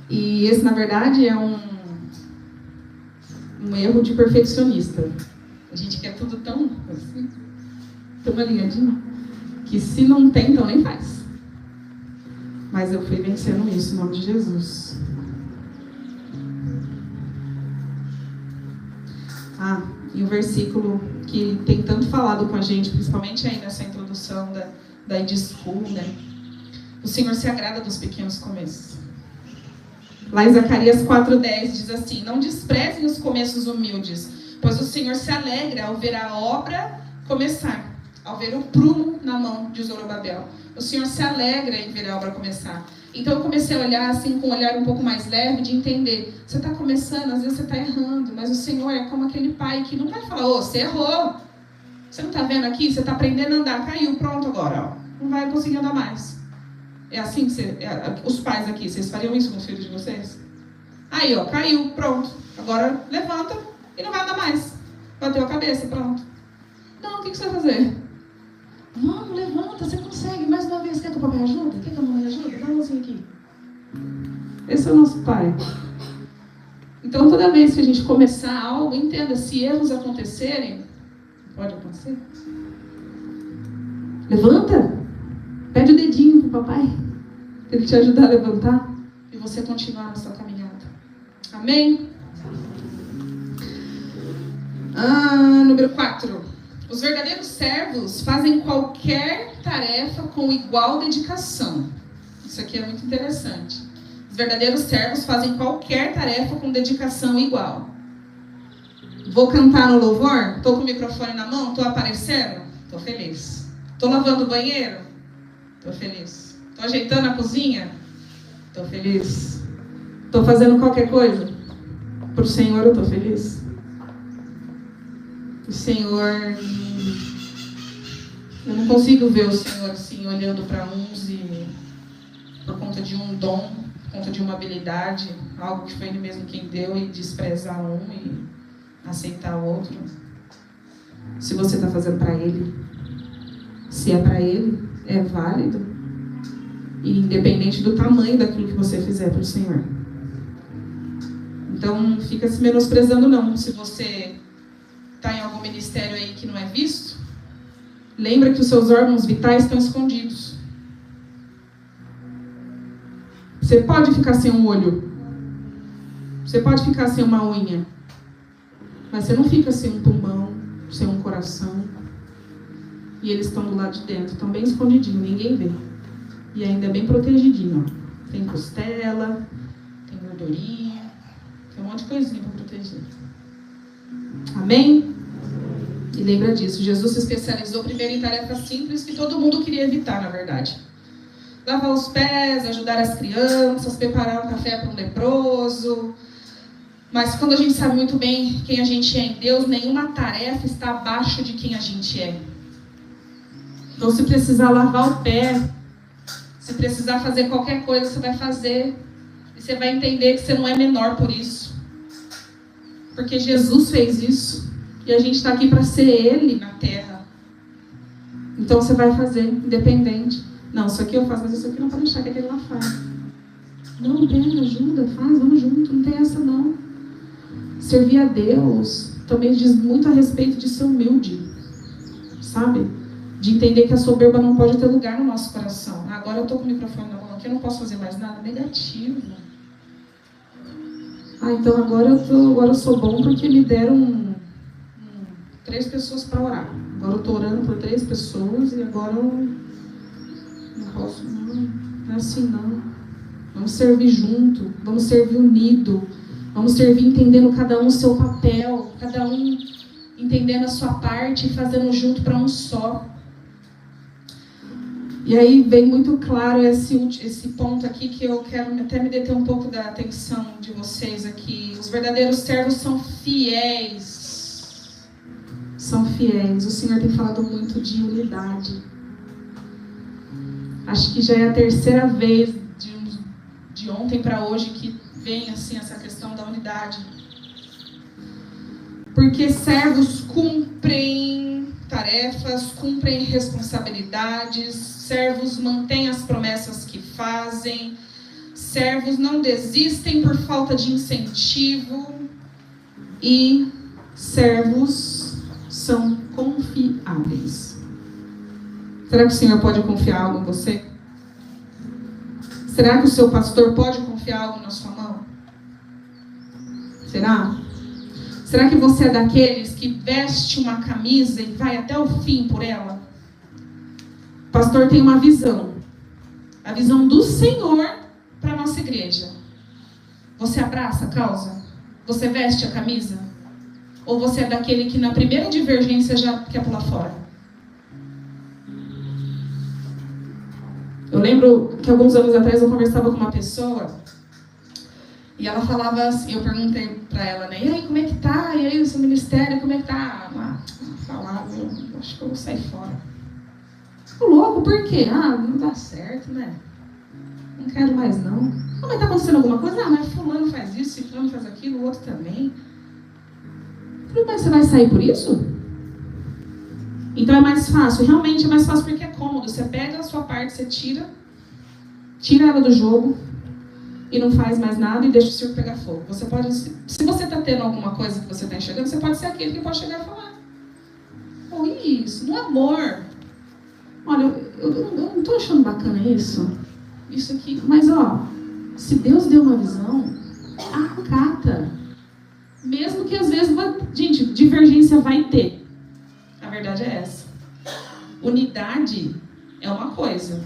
E esse, na verdade, é um erro de perfeccionista. A gente quer tudo tão assim, tão alinhadinho, que se não tem, então nem faz. Mas eu fui vencendo isso, em nome de Jesus. E o versículo que tem tanto falado com a gente, principalmente aí nessa introdução da ID School, né? O Senhor se agrada dos pequenos começos. Lá em Zacarias 4:10 diz assim: não desprezem os começos humildes, pois o Senhor se alegra ao ver a obra começar, ao ver o prumo na mão de Zorobabel. O Senhor se alegra em ver a obra começar. Então eu comecei a olhar assim, com um olhar um pouco mais leve, de entender. Você está começando, às vezes você está errando, mas o Senhor é como aquele pai que não vai falar: você errou. Você não está vendo aqui? Você está aprendendo a andar, caiu, pronto agora. Não vai conseguir andar mais. É assim que os pais aqui, vocês fariam isso com os filhos de vocês? Aí, caiu, pronto. Agora levanta e não vai andar mais. Bateu a cabeça, pronto. Não, o que você vai fazer? Vamos, levanta, você consegue. Mais uma vez, quer que o papai ajude? Quer que a mamãe ajude? Dá uma mãozinha aqui. Esse é o nosso pai. Então, toda vez que a gente começar algo, entenda, se erros acontecerem, pode acontecer, levanta. Pede o dedinho pro papai, para ele te ajudar a levantar. você continuar na sua caminhada. Amém? Número 4. Os verdadeiros servos fazem qualquer tarefa com igual dedicação. Isso aqui é muito interessante. Os verdadeiros servos fazem qualquer tarefa com dedicação igual. Vou cantar no louvor? Estou com o microfone na mão? Estou aparecendo? Estou feliz. Estou lavando o banheiro? Estou feliz. Estou ajeitando a cozinha? Estou feliz. Estou fazendo qualquer coisa? Para o Senhor eu estou feliz. O Senhor... Eu não consigo ver o Senhor assim, olhando para uns e por conta de um dom, por conta de uma habilidade, algo que foi Ele mesmo quem deu, e desprezar um e aceitar o outro. Se você está fazendo para Ele, se é para Ele, é válido. E independente do tamanho daquilo que você fizer para o Senhor. Então, não fica se menosprezando não. Se você está em algum ministério aí que não é visto, lembra que os seus órgãos vitais estão escondidos. Você pode ficar sem um olho. Você pode ficar sem uma unha. Mas você não fica sem um pulmão, sem um coração. E eles estão do lado de dentro, estão bem escondidinhos, ninguém vê. E ainda é bem protegidinho, ó. Tem costela, tem gordurinha, tem um monte de coisinha para proteger. Amém? E lembra disso, Jesus se especializou primeiro em tarefas simples que todo mundo queria evitar, na verdade. Lavar os pés, ajudar as crianças, preparar um café para um leproso. Mas quando a gente sabe muito bem quem a gente é em Deus, nenhuma tarefa está abaixo de quem a gente é. Então, se precisar lavar o pé, se precisar fazer qualquer coisa, você vai fazer. E você vai entender que você não é menor por isso. Porque Jesus fez isso. E a gente está aqui para ser Ele na terra. Então, você vai fazer, independente. Não, isso aqui eu faço, mas isso aqui não pode deixar que aquele lá faz. Não, pega, ajuda, faz, vamos junto. Não tem essa, não. Servir a Deus também diz muito a respeito de ser humilde. Sabe? De entender que a soberba não pode ter lugar no nosso coração. Agora eu estou com o microfone na mão aqui, eu não posso fazer mais nada. Negativo. Então agora eu sou bom porque me deram 3 pessoas para orar. Agora eu estou orando por 3 pessoas e agora eu não posso. Não é assim não. Vamos servir junto, vamos servir unido, vamos servir entendendo cada um o seu papel, cada um entendendo a sua parte e fazendo junto para um só. E aí vem muito claro esse ponto aqui que eu quero até me deter um pouco da atenção de vocês aqui. Os verdadeiros servos são fiéis. São fiéis. O Senhor tem falado muito de unidade. Acho que já é a 3ª vez de ontem para hoje que vem assim essa questão da unidade. Porque servos cumprem tarefas, cumprem responsabilidades, servos mantêm as promessas que fazem, servos não desistem por falta de incentivo e servos são confiáveis. Será que o Senhor pode confiar algo em você? Será que o seu pastor pode confiar algo na sua mão? Será? Será que você é daqueles que veste uma camisa e vai até o fim por ela? O pastor tem uma visão. A visão do Senhor para a nossa igreja. Você abraça a causa? Você veste a camisa? Ou você é daquele que na primeira divergência já quer pular fora? Eu lembro que alguns anos atrás eu conversava com uma pessoa e ela falava assim, eu perguntei para ela, né? E aí, como é que tá? E aí, o seu ministério, como é que tá? Falava, eu acho que eu vou sair fora. Tô louco, por quê? Não dá certo, né? Não quero mais, não. Mas tá acontecendo alguma coisa? Mas fulano faz isso, fulano faz aquilo, o outro também. Eu falei, mas você vai sair por isso? Então é mais fácil, realmente é mais fácil porque é cômodo. Você pega a sua parte, você tira ela do jogo e não faz mais nada e deixa o circo pegar fogo. Você pode, se você está tendo alguma coisa que você está enxergando, você pode ser aquele que pode chegar e falar: oh, isso, no amor. Olha, eu não estou achando bacana isso aqui, mas Se Deus deu uma visão, acata. Mesmo que às vezes, gente, divergência vai ter. A verdade é essa. Unidade é uma coisa.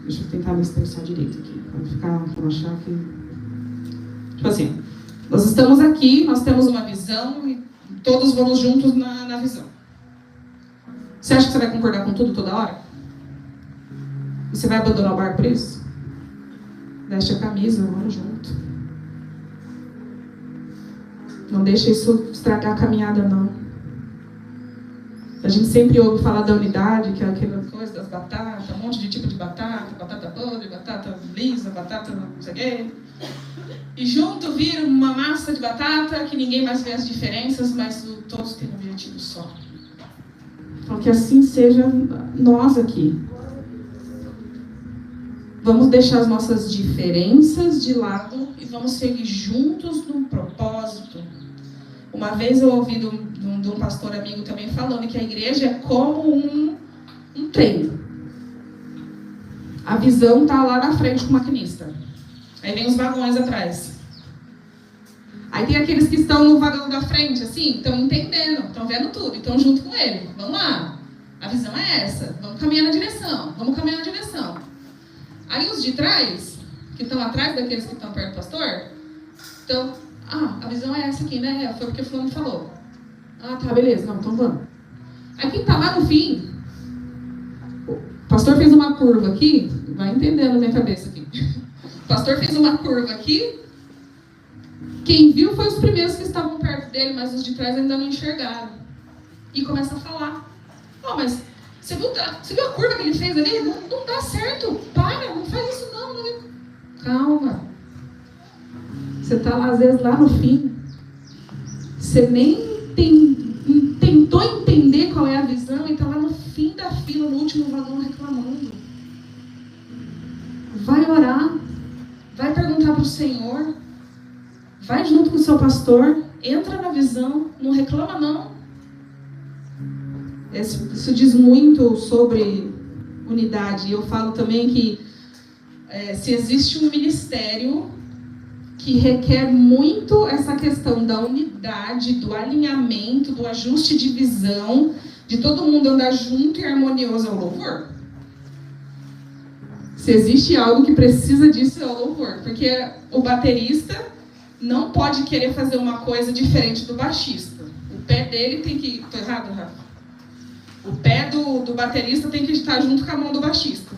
Deixa eu tentar me expressar direito aqui, para não achar que... Tipo assim, nós estamos aqui, nós temos uma visão e todos vamos juntos na visão. Você acha que você vai concordar com tudo toda hora? E você vai abandonar o barco por isso? Veste a camisa, vamos junto. Não deixa isso estragar a caminhada, não. A gente sempre ouve falar da unidade, que é aquela coisa das batatas, um monte de tipo de batata, batata podre, batata lisa, batata não sei o quê. E junto vira uma massa de batata que ninguém mais vê as diferenças, mas todos têm um objetivo só. Então que assim seja nós aqui. Vamos deixar as nossas diferenças de lado e vamos seguir juntos num propósito. Uma vez eu ouvi de um pastor amigo também falando que a igreja é como um trem. A visão está lá na frente com o maquinista. Aí vem os vagões atrás. Aí tem aqueles que estão no vagão da frente, assim, estão entendendo, estão vendo tudo, estão junto com ele. Vamos lá. A visão é essa. Vamos caminhar na direção. Vamos caminhar na direção. Aí os de trás, que estão atrás daqueles que estão perto do pastor, então, a visão é essa aqui, né? Foi porque o fulano falou. Ah, tá, beleza. Não, então vamos. Aí quem tá lá no fim, o pastor fez uma curva aqui, vai entendendo na minha cabeça aqui. O pastor fez uma curva aqui, quem viu foi os primeiros que estavam perto dele, mas os de trás ainda não enxergaram. E começa a falar. Mas você viu a curva que ele fez ali? Não dá certo. Para, não faz isso não. Calma. Você está lá, às vezes, lá no fim. Você nem tentou entender qual é a visão e está lá no fim da fila, no último vagão, reclamando. Vai orar. Vai perguntar para o Senhor. Vai junto com o seu pastor. Entra na visão. Não reclama, não. Isso diz muito sobre unidade. Eu falo também que se existe um ministério que requer muito essa questão da unidade, do alinhamento, do ajuste de visão, de todo mundo andar junto e harmonioso, é o louvor. Se existe algo que precisa disso, é o louvor. Porque o baterista não pode querer fazer uma coisa diferente do baixista. O pé dele tem que... Estou errado, Rafa? O pé do baterista tem que estar junto com a mão do baixista.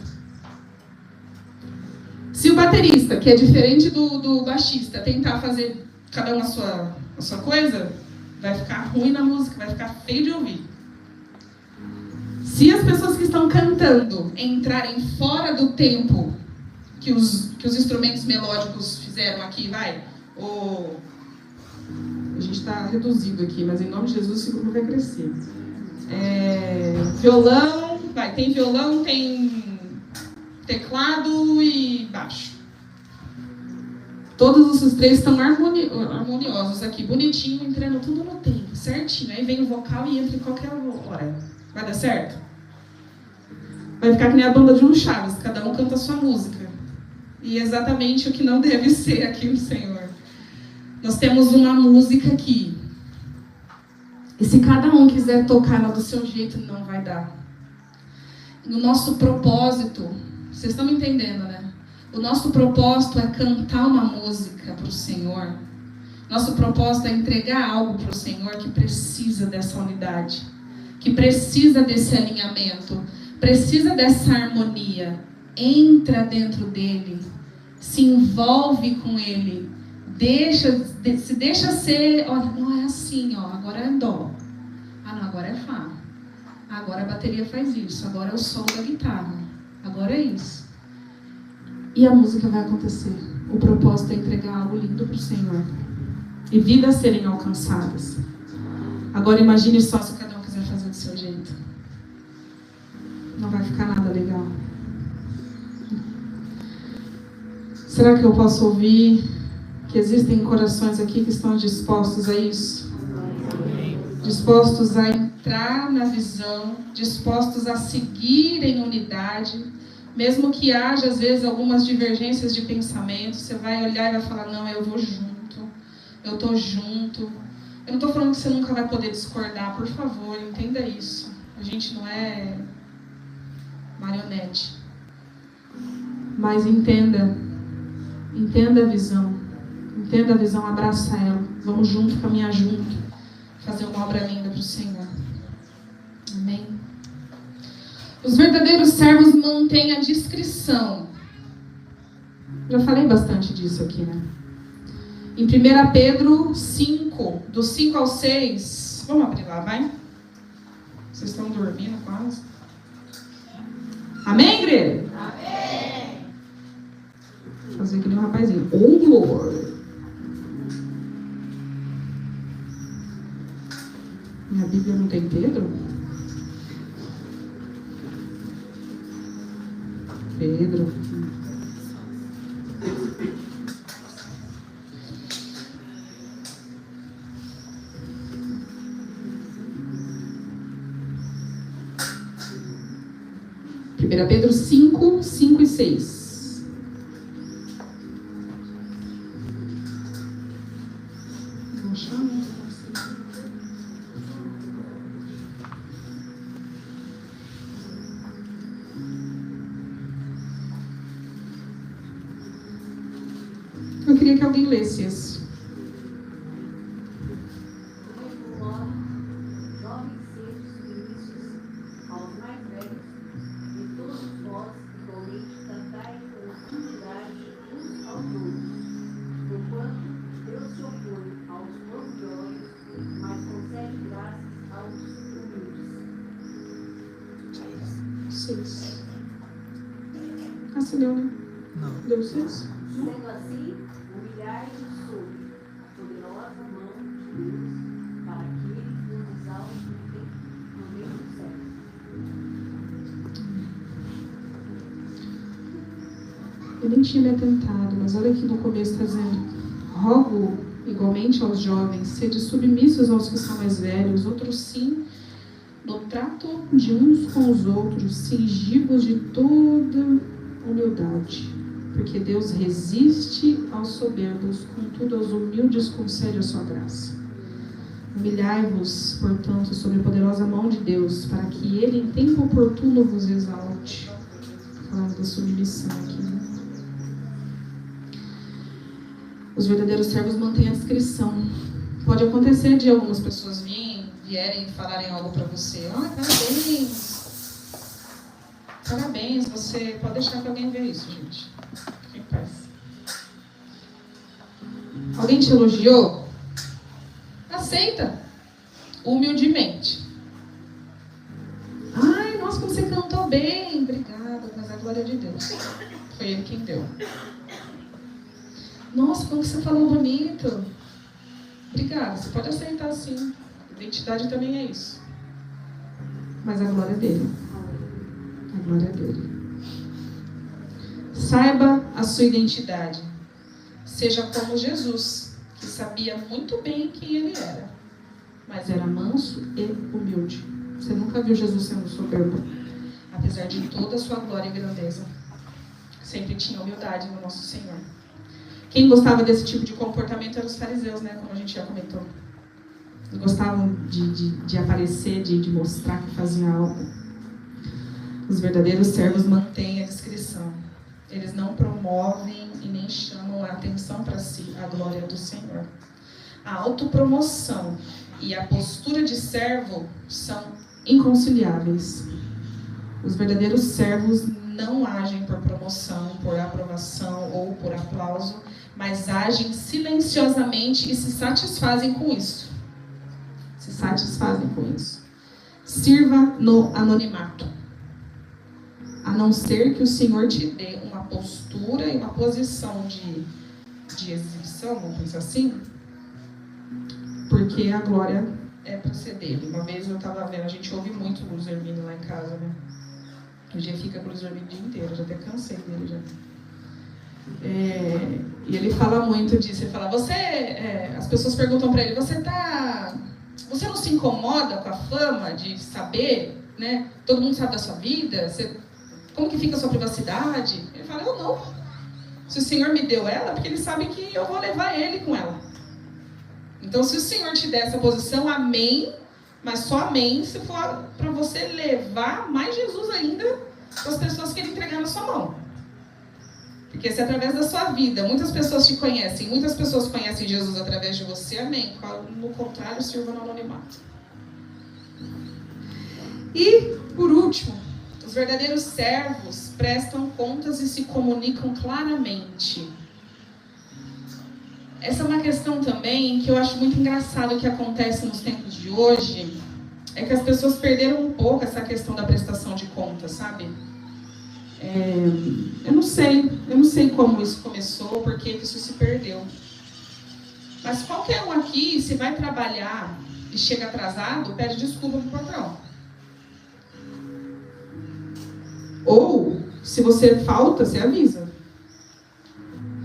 Se o baterista, que é diferente do baixista, tentar fazer cada um a sua coisa, vai ficar ruim na música, vai ficar feio de ouvir. Se as pessoas que estão cantando entrarem fora do tempo que os instrumentos melódicos fizeram aqui, a gente está reduzido aqui, mas em nome de Jesus o grupo vai crescer. Violão, tem violão, tem teclado e baixo. Todos os três estão harmoniosos aqui, bonitinho, entrando tudo no tempo, certinho. Aí vem o vocal e entra em qualquer hora. Vai dar certo? Vai ficar que nem a banda de um Chaves, cada um canta a sua música. E é exatamente o que não deve ser aqui no Senhor. Nós temos uma música aqui. E se cada um quiser tocar ela do seu jeito, não vai dar. No nosso propósito, vocês estão me entendendo, né? O nosso propósito é cantar uma música para o Senhor. Nosso propósito é entregar algo para o Senhor que precisa dessa unidade, que precisa desse alinhamento, precisa dessa harmonia. Entra dentro dele, se envolve com ele. Se deixa ser, olha, não é assim, agora é dó. Não, agora é fá. Agora a bateria faz isso, agora é o solo da guitarra. Agora é isso. E a música vai acontecer. O propósito é entregar algo lindo para o Senhor. E vidas serem alcançadas. Agora imagine só se cada um quiser fazer do seu jeito. Não vai ficar nada legal. Será que eu posso ouvir que existem corações aqui que estão dispostos a isso? Dispostos a entrar na visão, dispostos a seguir em unidade, Mesmo que haja, às vezes, algumas divergências de pensamento, você vai olhar e vai falar, não, eu vou junto, eu estou junto. Eu não estou falando que você nunca vai poder discordar, por favor, entenda isso. A gente não é marionete. Mas entenda a visão, abraça ela. Vamos junto, caminhar junto, fazer uma obra linda para o Senhor. Amém? Os verdadeiros servos mantêm a discrição. Já falei bastante disso aqui, né? Em 1 Pedro 5, do 5 ao 6. Vamos abrir lá, vai? Vocês estão dormindo quase. Amém, igreja? Amém. Vou fazer que nem um rapazinho. Oh, glória. Minha Bíblia não tem Pedro? Pedro. Primeira Pedro 5, 5 e 6. Vou achar, né? Eu queria que alguém lesse isso. Você deu, né? Não. Deu 6? Sendo assim, humilhai-vos sob a poderosa mão de Deus, para que ele vos exalte no meio do século. Eu nem tinha me atentado, mas olha aqui no começo está dizendo: rogo igualmente aos jovens, sede submissos aos que são mais velhos, outros sim, no trato de uns com os outros, cingivos de toda humildade, porque Deus resiste aos soberbos, contudo aos humildes concede a sua graça. Humilhai-vos, portanto, sob a poderosa mão de Deus, para que Ele em tempo oportuno vos exalte. Falando da submissão aqui, né? Os verdadeiros servos mantêm a discrição. Pode acontecer de algumas pessoas vierem e falarem algo para você. Parabéns, você pode deixar que alguém veja isso, gente. Fique em paz. Alguém te elogiou? Aceita. Humildemente. Ai, nossa, como você cantou bem. Obrigada, mas é a glória de Deus. Foi Ele quem deu. Nossa, como você falou bonito. Obrigada, você pode aceitar sim. Identidade também é isso. Mas a glória é dele. A glória é dele. Saiba a sua identidade. Seja como Jesus, que sabia muito bem quem ele era, mas era manso e humilde. Você nunca viu Jesus sendo soberbo. Apesar de toda a sua glória e grandeza, sempre tinha humildade no nosso Senhor. Quem gostava desse tipo de comportamento eram os fariseus, né? Como a gente já comentou. Eles gostavam de aparecer, de mostrar que faziam algo. Os verdadeiros servos mantêm a discrição. Eles não promovem e nem chamam a atenção para si a glória do Senhor. A autopromoção e a postura de servo são inconciliáveis. Os verdadeiros servos não agem por promoção, por aprovação ou por aplauso, mas agem silenciosamente e se satisfazem com isso. Se satisfazem com isso. Sirva no anonimato. A não ser que o Senhor te dê uma postura e uma posição de exibição, vamos pensar assim, porque a glória é para ser dele. Uma vez eu estava vendo, a gente ouve muito o Luiz Hermínio lá em casa, né? O dia fica com o Luiz Hermínio o dia inteiro, eu já até cansei dele já. E ele fala muito disso, ele fala, as pessoas perguntam para ele, você não se incomoda com a fama de saber, né? Todo mundo sabe da sua vida, você Como que fica a sua privacidade? Ele fala, eu não. Se o Senhor me deu ela, porque Ele sabe que eu vou levar Ele com ela. Então, se o Senhor te der essa posição, amém, mas só amém se for para você levar mais Jesus ainda para as pessoas que Ele entregar na sua mão. Porque se através da sua vida, muitas pessoas te conhecem, muitas pessoas conhecem Jesus através de você, amém. No contrário, sirva no anonimato. E, por último, os verdadeiros servos prestam contas e se comunicam claramente. Essa é uma questão também que eu acho muito engraçado que acontece nos tempos de hoje, é que as pessoas perderam um pouco essa questão da prestação de contas, sabe? Eu não sei como isso começou, por que isso se perdeu. Mas qualquer um aqui, se vai trabalhar e chega atrasado, pede desculpa pro patrão. Ou, se você falta, você avisa.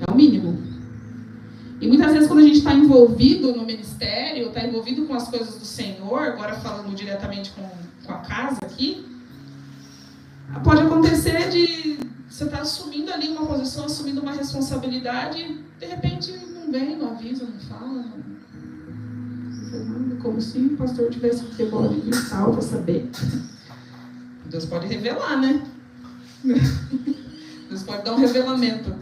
É o mínimo. E muitas vezes quando a gente está envolvido no ministério, está envolvido com as coisas do Senhor, agora falando diretamente com a casa aqui, pode acontecer de você estar assumindo ali uma posição, assumindo uma responsabilidade, de repente não vem, não avisa, não fala. Como se o pastor tivesse que ter bola de cristal para saber. Deus pode revelar, né? Deus pode dar um revelamento.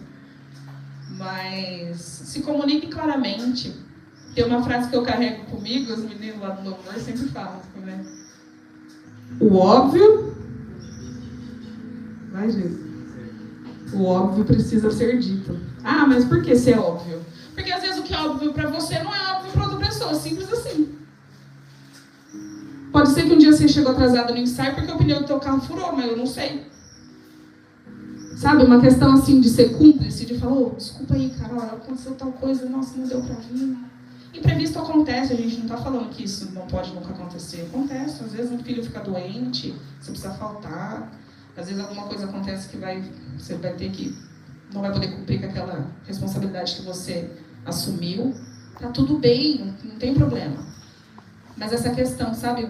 Mas se comunique claramente. Tem uma frase que eu carrego comigo, os meninos lá do louvor sempre falam, né? O óbvio... Vai, Jesus. O óbvio precisa ser dito. Ah, mas por que ser óbvio? Porque às vezes o que é óbvio para você não é óbvio para outra pessoa. Simples assim. Pode ser que um dia você chegou atrasado no ensaio porque o pneu do teu carro furou, mas eu não sei. Sabe, uma questão assim de ser cúmplice, de falar, oh, desculpa aí, cara, olha, aconteceu tal coisa, nossa, não deu pra vir. Imprevisto acontece, a gente não tá falando que isso não pode nunca acontecer. Acontece, às vezes um filho fica doente, você precisa faltar, às vezes alguma coisa acontece que você vai ter que, não vai poder cumprir com aquela responsabilidade que você assumiu. Tá tudo bem, não tem problema. Mas essa questão, sabe,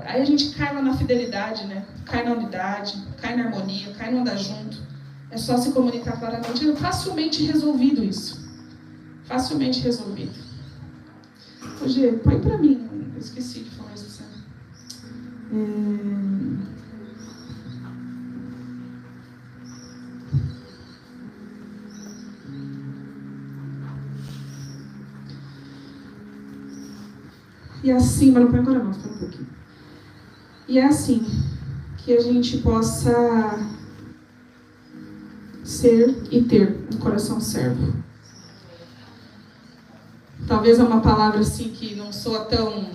aí a gente cai lá na fidelidade, né? Cai na unidade, cai na harmonia, cai no andar junto. É só se comunicar claramente. É facilmente resolvido isso. Facilmente resolvido. Hoje, põe pra mim. Eu esqueci de falar isso. E assim, mas não põe agora não, espera um pouquinho. E é assim que a gente possa ser e ter um coração servo. Talvez é uma palavra assim que não soa tão...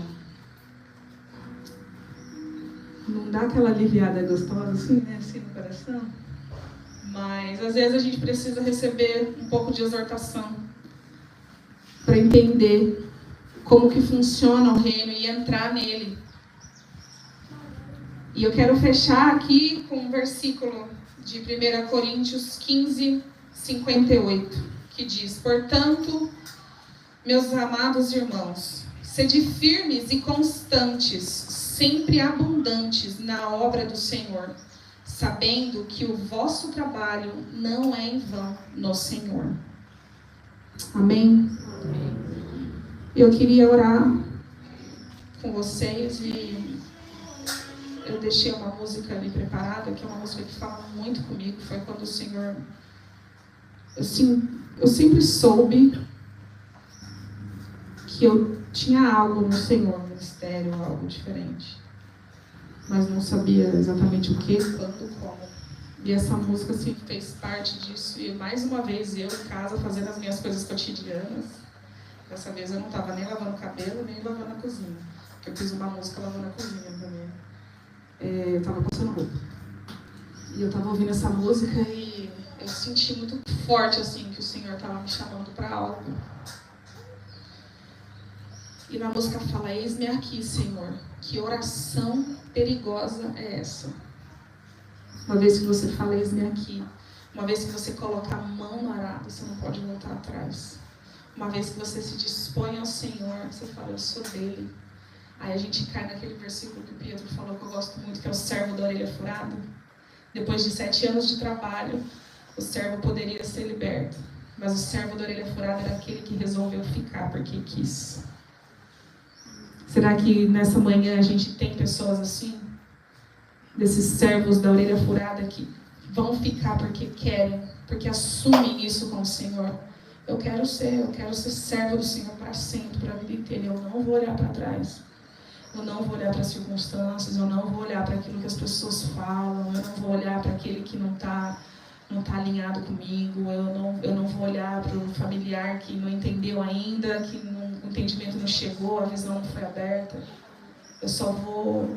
Não dá aquela aliviada gostosa assim, né? Assim no coração. Mas às vezes a gente precisa receber um pouco de exortação para entender como que funciona o reino e entrar nele. E eu quero fechar aqui com um versículo de 1 Coríntios 15, 58, que diz: portanto, meus amados irmãos, sede firmes e constantes, sempre abundantes na obra do Senhor, sabendo que o vosso trabalho não é em vão no Senhor. Amém? Eu queria orar com vocês e eu deixei uma música ali preparada, que é uma música que fala muito comigo. Foi quando o Senhor... Eu sempre soube que eu tinha algo no Senhor, no ministério, algo diferente. Mas não sabia exatamente o que, quando, como. E essa música assim, fez parte disso. E mais uma vez eu em casa fazendo as minhas coisas cotidianas. Dessa vez eu não estava nem lavando o cabelo, nem lavando a cozinha. Porque eu fiz uma música lavando a cozinha pra mim. Eu estava passando roupa. E eu estava ouvindo essa música e eu senti muito forte assim que o Senhor estava me chamando para algo. E na música fala: eis-me aqui, Senhor. Que oração perigosa é essa? Uma vez que você fala, eis-me aqui. Uma vez que você coloca a mão no arado, você não pode voltar atrás. Uma vez que você se dispõe ao Senhor, você fala, eu sou dele. Aí a gente cai naquele versículo que o Pedro falou, que eu gosto muito, que é o servo da orelha furada. Depois de 7 anos de trabalho, o servo poderia ser liberto. Mas o servo da orelha furada era aquele que resolveu ficar porque quis. Será que nessa manhã a gente tem pessoas assim? Desses servos da orelha furada que vão ficar porque querem, porque assumem isso com o Senhor. Eu quero ser servo do Senhor para sempre, para a vida inteira. Eu não vou olhar para trás. Eu não vou olhar para as circunstâncias, eu não vou olhar para aquilo que as pessoas falam, eu não vou olhar para aquele que não tá alinhado comigo, eu não vou olhar para o familiar que não entendeu ainda, que o entendimento não chegou, a visão não foi aberta. Eu só vou.